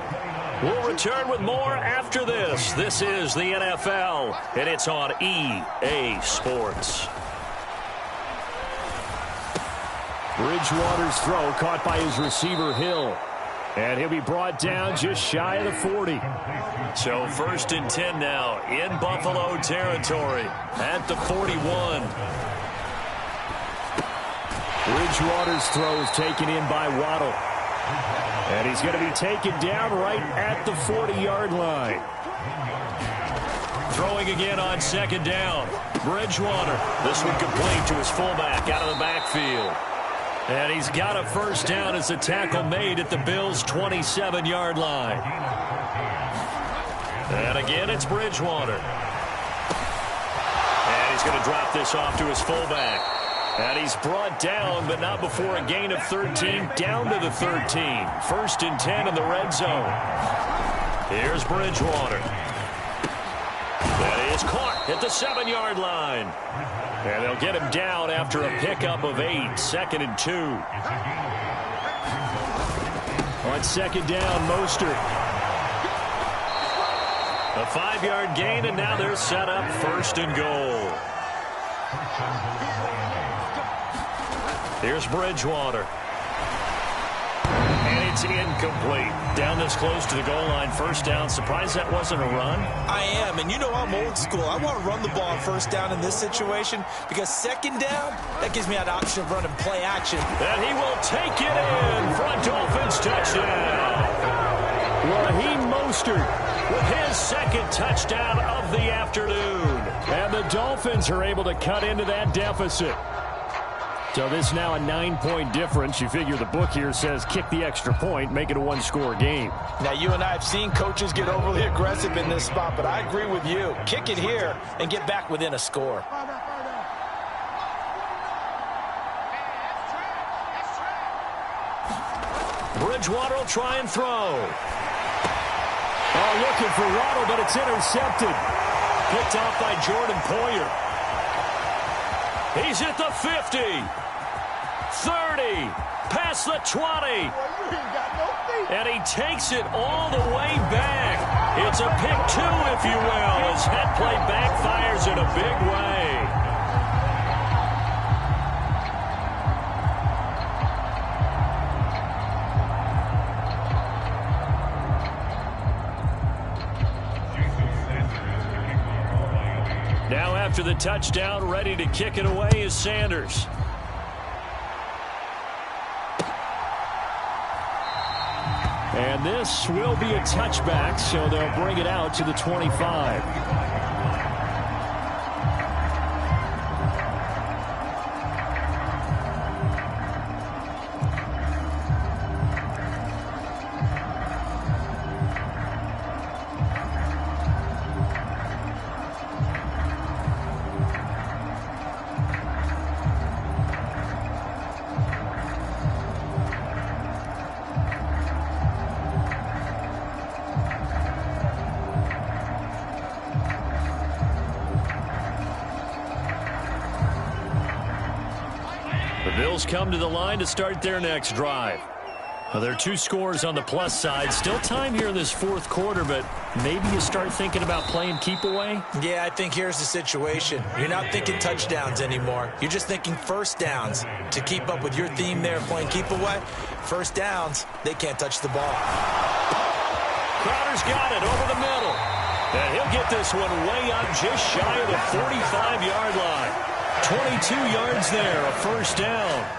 S1: We'll return with more after this. This is the NFL, and it's on EA Sports.
S6: Bridgewater's throw caught by his receiver, Hill. And he'll be brought down just shy of the 40.
S1: So 1st and 10 now in Buffalo territory at the 41.
S6: Bridgewater's throw is taken in by Waddle. And he's going to be taken down right at the 40-yard line.
S1: Throwing again on 2nd down. Bridgewater. This one complete to his fullback out of the backfield. And he's got a 1st down as a tackle made at the Bills' 27-yard line. And again, it's Bridgewater. And he's going to drop this off to his fullback. And he's brought down, but not before a gain of 13, down to the 13. 1st and 10 in the red zone. Here's Bridgewater. That is caught at the 7-yard line. And they'll get him down after a pickup of 8. 2nd and 2.
S6: On 2nd down, Mostert.
S1: A 5-yard gain, and now they're set up 1st and goal. Here's Bridgewater. And it's incomplete. Down this close to the goal line. 1st down. Surprised that wasn't a run?
S5: I am, and you know I'm old school. I want to run the ball on 1st down in this situation because 2nd down, that gives me an option of running play action.
S1: And he will take it in for a Dolphins touchdown.
S6: Raheem Mostert
S1: With his 2nd touchdown of the afternoon.
S6: And the Dolphins are able to cut into that deficit. So this now a 9-point difference. You figure the book here says kick the extra point, make it a 1-score game.
S5: Now, you and I have seen coaches get overly aggressive in this spot, but I agree with you. Kick it here and get back within a score.
S1: Bridgewater will try and throw.
S6: Oh, looking for Waddle, but it's intercepted.
S1: Picked off by Jordan Poyer. He's at the 50. 30. Past the 20. And he takes it all the way back. It's a pick 2, if you will, as that play backfires in a big way. Now after the touchdown, ready to kick it away is Sanders.
S6: And this will be a touchback, so they'll bring it out to the 25.
S1: Come to the line to start their next drive. Well, there are 2 scores on the plus side. Still time here in this 4th quarter, but maybe you start thinking about playing keep away?
S5: Yeah, I think here's the situation. You're not thinking touchdowns anymore. You're just thinking 1st downs. To keep up with your theme there, playing keep away, 1st downs, they can't touch the ball.
S1: Crowder's got it over the middle. And he'll get this one way up just shy of the 45-yard line. 22 yards there, a 1st down.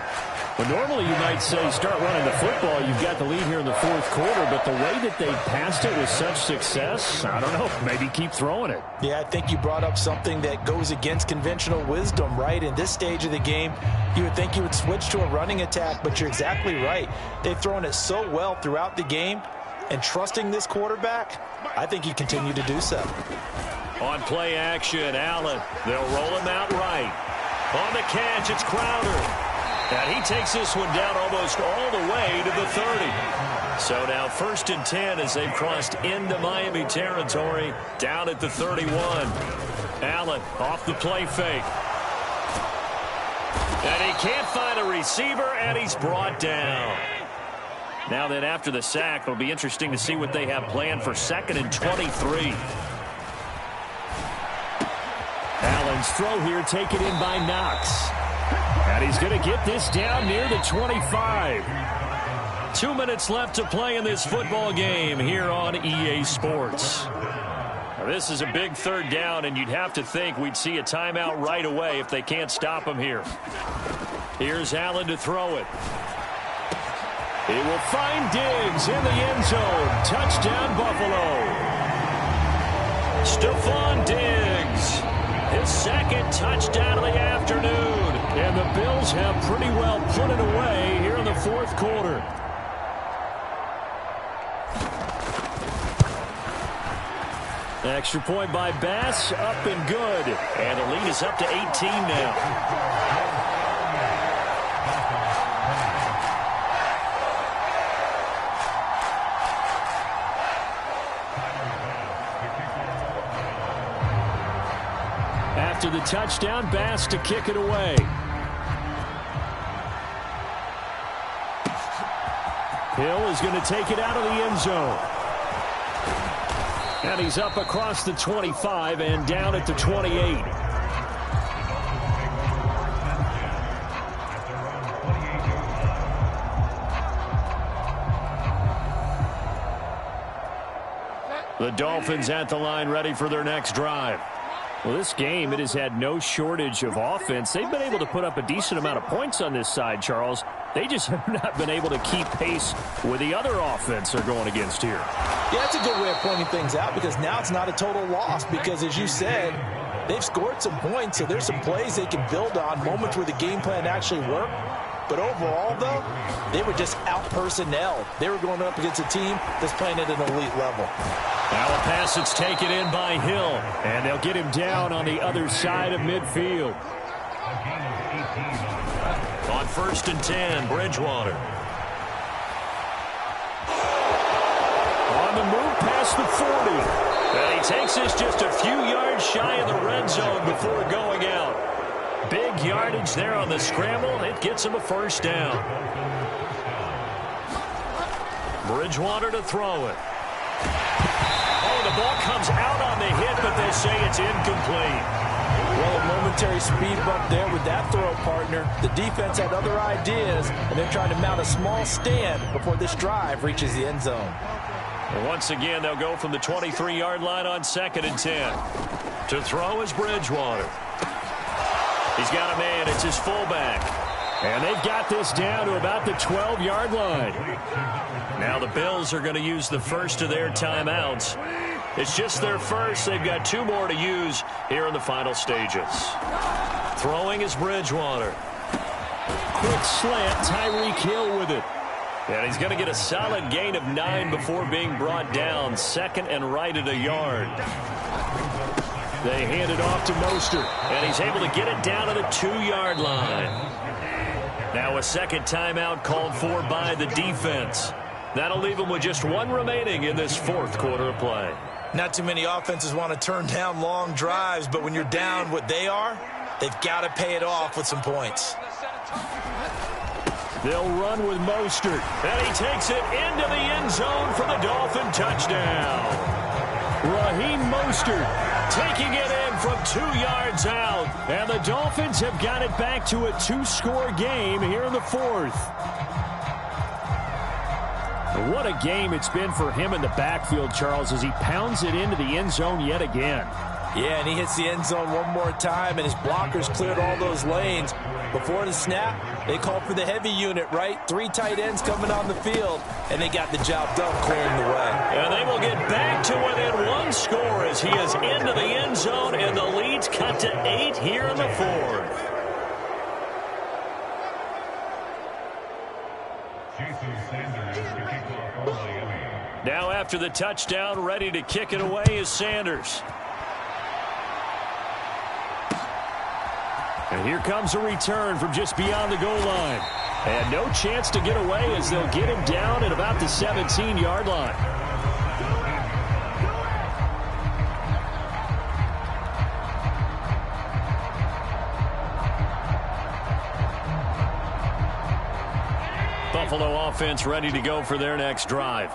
S6: Well, normally you might say start running the football. You've got the lead here in the 4th quarter, but the way that they passed it with such success, I don't know, maybe keep throwing it.
S5: Yeah, I think you brought up something that goes against conventional wisdom, right? In this stage of the game, you would think you would switch to a running attack, but you're exactly right. They've thrown it so well throughout the game, and trusting this quarterback, I think you continue to do so.
S1: On play action, Allen. They'll roll him out right. On the catch, it's Crowder. And he takes this one down almost all the way to the 30. So now 1st and 10 as they've crossed into Miami territory, down at the 31. Allen off the play fake. And he can't find a receiver, and he's brought down. Now then, after the sack, it'll be interesting to see what they have planned for 2nd and 23. Allen's throw here taken in by Knox. And he's going to get this down near the 25. 2 minutes left to play in this football game here on EA Sports. Now, this is a big 3rd down, and you'd have to think we'd see a timeout right away if they can't stop him here. Here's Allen to throw it. He will find Diggs in the end zone. Touchdown, Buffalo. Stephon Diggs, his 2nd touchdown of the afternoon. And the Bills have pretty well put it away here in the 4th quarter. Extra point by Bass, up and good. And the lead is up to 18 now. After the touchdown, Bass to kick it away. Hill is going to take it out of the end zone. And he's up across the 25 and down at the 28. The Dolphins at the line, ready for their next drive. Well, this game, it has had no shortage of offense. They've been able to put up a decent amount of points on this side, Charles. They just have not been able to keep pace with the other offense they're going against here.
S5: Yeah, that's a good way of pointing things out because now it's not a total loss because, as you said, they've scored some points, so there's some plays they can build on, moments where the game plan actually worked. But overall, though, they were just out-personnel. They were going up against a team that's playing at an elite level.
S1: Now a pass that's taken in by Hill, and they'll get him down on the other side of midfield. On 1st and 10, Bridgewater. On the move past the 40. And he takes this just a few yards shy of the red zone before going out. Big yardage there on the scramble. It gets him a 1st down. Bridgewater to throw it. Oh, the ball comes out on the hit, but they say it's incomplete.
S5: Well, a momentary speed bump there with that throw, partner. The defense had other ideas, and they're trying to mount a small stand before this drive reaches the end zone.
S1: And once again, they'll go from the 23-yard line on 2nd and 10. To throw is Bridgewater. He's got a man. It's his fullback. And they've got this down to about the 12-yard line. Now the Bills are going to use the first of their timeouts. It's just their first. They've got 2 more to use here in the final stages. Throwing is Bridgewater. Quick slant, Tyreek Hill with it. And he's going to get a solid gain of 9 before being brought down. 2nd and right at a yard. They hand it off to Mostert, and he's able to get it down to the 2-yard line. Now a 2nd timeout called for by the defense. That'll leave them with just 1 remaining in this 4th quarter of play.
S5: Not too many offenses want to turn down long drives, but when you're down what they are, they've got to pay it off with some points.
S1: They'll run with Mostert, and he takes it into the end zone for the Dolphin touchdown. Raheem Mostert taking it in from 2 yards out. And the Dolphins have got it back to a 2-score game here in the 4th. What a game it's been for him in the backfield, Charles, as he pounds it into the end zone yet again.
S5: Yeah, and he hits the end zone one more time, and his blockers cleared all those lanes. Before the snap, they called for the heavy unit, right? 3 tight ends coming on the field, and they got the job done clearing the way.
S1: And they will get back to within 1 score as he is into the end zone, and the lead's cut to 8 here in the 4th. Now after the touchdown, ready to kick it away is Sanders. And here comes a return from just beyond the goal line. And no chance to get away as they'll get him down at about the 17-yard line.
S6: Buffalo offense ready to go for their next drive.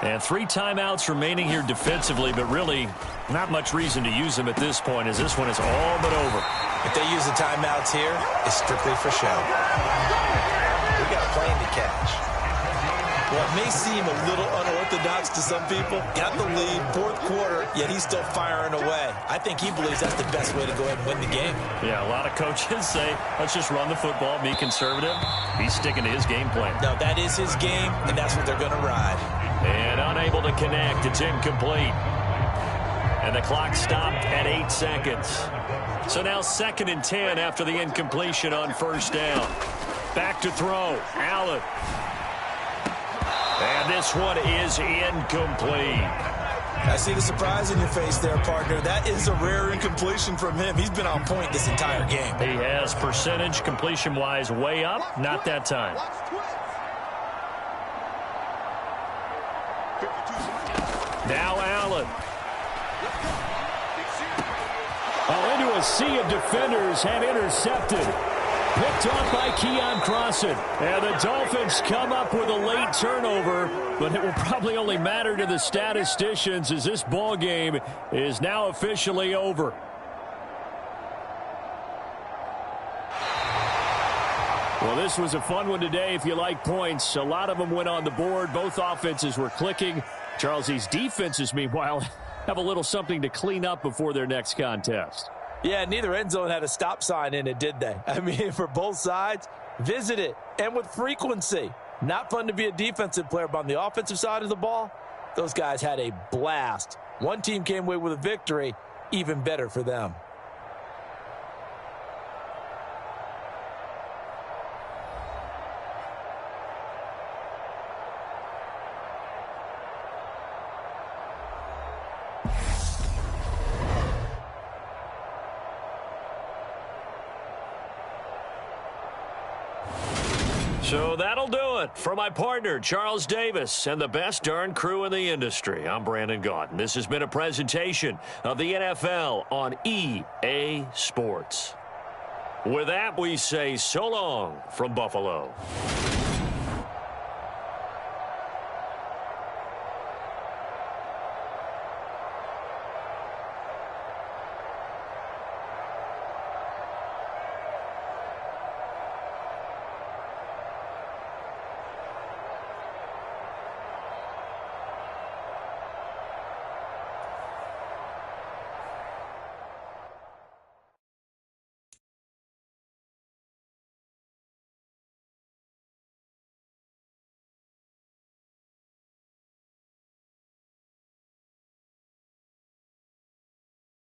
S6: And 3 timeouts remaining here defensively, but really not much reason to use them at this point, as this one is all but over.
S2: If they use the timeouts here, it's strictly for show. We got a plane to catch. Well, it may seem a little unorthodox to some people. Got the lead, 4th quarter, yet he's still firing away. I think he believes that's the best way to go ahead and win the game.
S6: Yeah, a lot of coaches say, let's just run the football, be conservative. He's sticking to his game plan.
S2: No, that is his game, and that's what they're going to ride.
S6: And unable to connect. It's incomplete. And the clock stopped at 8 seconds. So now 2nd and 10 after the incompletion on 1st down. Back to throw. Allen. And this one is incomplete.
S2: I see the surprise in your face there, partner. That is a rare incompletion from him. He's been on point this entire game.
S6: He has percentage completion-wise way up. Not that time. Now Allen. Into a sea of defenders and intercepted. Picked off by Keon Crossan. And the Dolphins come up with a late turnover, but it will probably only matter to the statisticians as this ball game is now officially over. Well, this was a fun one today if you like points. A lot of them went on the board. Both offenses were clicking. Charles, these defenses, meanwhile, have a little something to clean up before their next contest.
S5: Yeah, neither end zone had a stop sign in it, did they? I mean, for both sides, visit it, and with frequency. Not fun to be a defensive player, but on the offensive side of the ball, those guys had a blast. One team came away with a victory, even better for them.
S6: So that'll do it for my partner, Charles Davis, and the best darn crew in the industry. I'm Brandon Gaudin. This has been a presentation of the NFL on EA Sports. With that, we say so long from Buffalo.